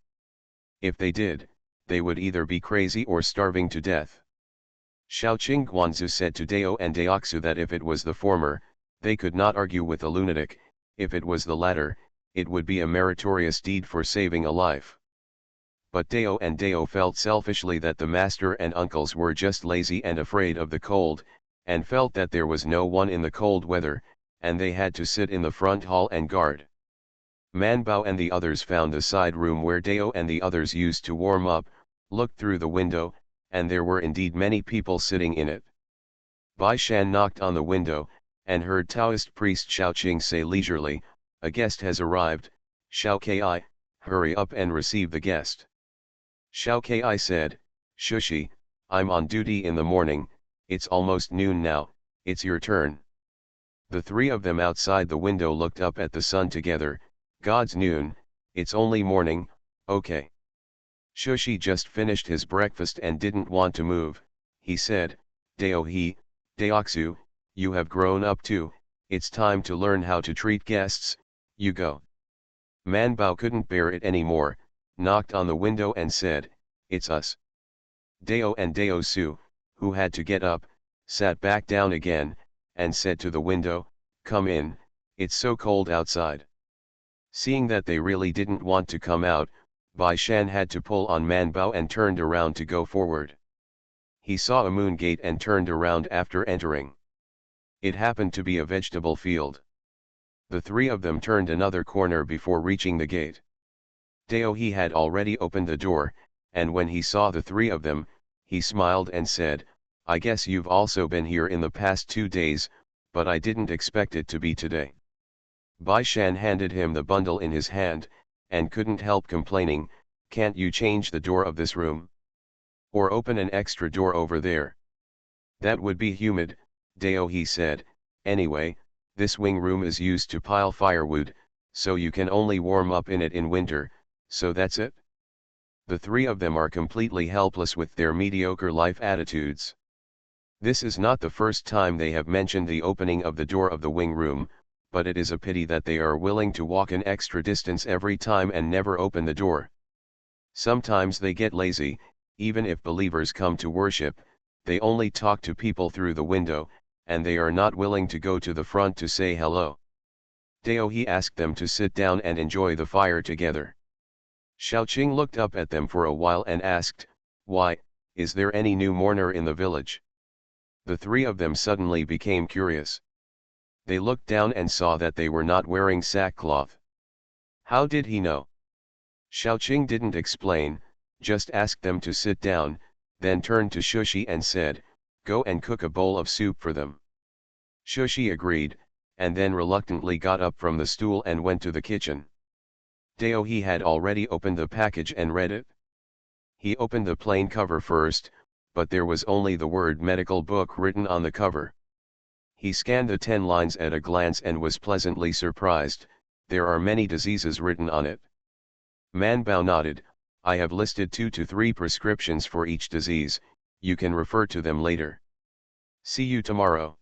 If they did, they would either be crazy or starving to death. Shaoqing Guanzu said to Dao and Daoxu that if it was the former, they could not argue with a lunatic; if it was the latter, it would be a meritorious deed for saving a life. But Dao and Dao felt selfishly that the master and uncles were just lazy and afraid of the cold, and felt that there was no one in the cold weather, and they had to sit in the front hall and guard. Man Bao and the others found the side room where Dao and the others used to warm up, looked through the window, and there were indeed many people sitting in it. Bai Shan knocked on the window, and heard Taoist priest Shaoqing say leisurely, "A guest has arrived, Xiao Ki, hurry up and receive the guest." Xiao Ki said, "Shushi, I'm on duty in the morning, it's almost noon now, it's your turn." The three of them outside the window looked up at the sun together. "God's noon, it's only morning, okay." Shushi just finished his breakfast and didn't want to move. He said, "Dao He, Daoxu, you have grown up too, it's time to learn how to treat guests, you go." Man Bao couldn't bear it anymore, knocked on the window and said, "It's us." Dao and Daosu, who had to get up, sat back down again, and said to the window, "Come in, it's so cold outside." Seeing that they really didn't want to come out, Bai Shan had to pull on Man Bao and turned around to go forward. He saw a moon gate and turned around after entering. It happened to be a vegetable field. The three of them turned another corner before reaching the gate. Dao He had already opened the door, and when he saw the three of them, he smiled and said, "I guess you've also been here in the past 2 days, but I didn't expect it to be today." Bai Shan handed him the bundle in his hand, and couldn't help complaining, "Can't you change the door of this room? Or open an extra door over there?" "That would be humid," Dao He said. "Anyway, this wing room is used to pile firewood, so you can only warm up in it in winter, so that's it." The three of them are completely helpless with their mediocre life attitudes. This is not the first time they have mentioned the opening of the door of the wing room, but it is a pity that they are willing to walk an extra distance every time and never open the door. Sometimes they get lazy. Even if believers come to worship, they only talk to people through the window, and they are not willing to go to the front to say hello. Dao He asked them to sit down and enjoy the fire together. Shaoqing looked up at them for a while and asked, "Why, is there any new mourner in the village?" The three of them suddenly became curious. They looked down and saw that they were not wearing sackcloth. How did he know? Shaoqing didn't explain, just asked them to sit down, then turned to Shushi and said, "Go and cook a bowl of soup for them." Shushi agreed, and then reluctantly got up from the stool and went to the kitchen. Dao He had already opened the package and read it. He opened the plain cover first, but there was only the word medical book written on the cover. He scanned the 10 lines at a glance and was pleasantly surprised. There are many diseases written on it. Man Bao nodded. I have listed 2 to 3 prescriptions for each disease, you can refer to them later. See you tomorrow.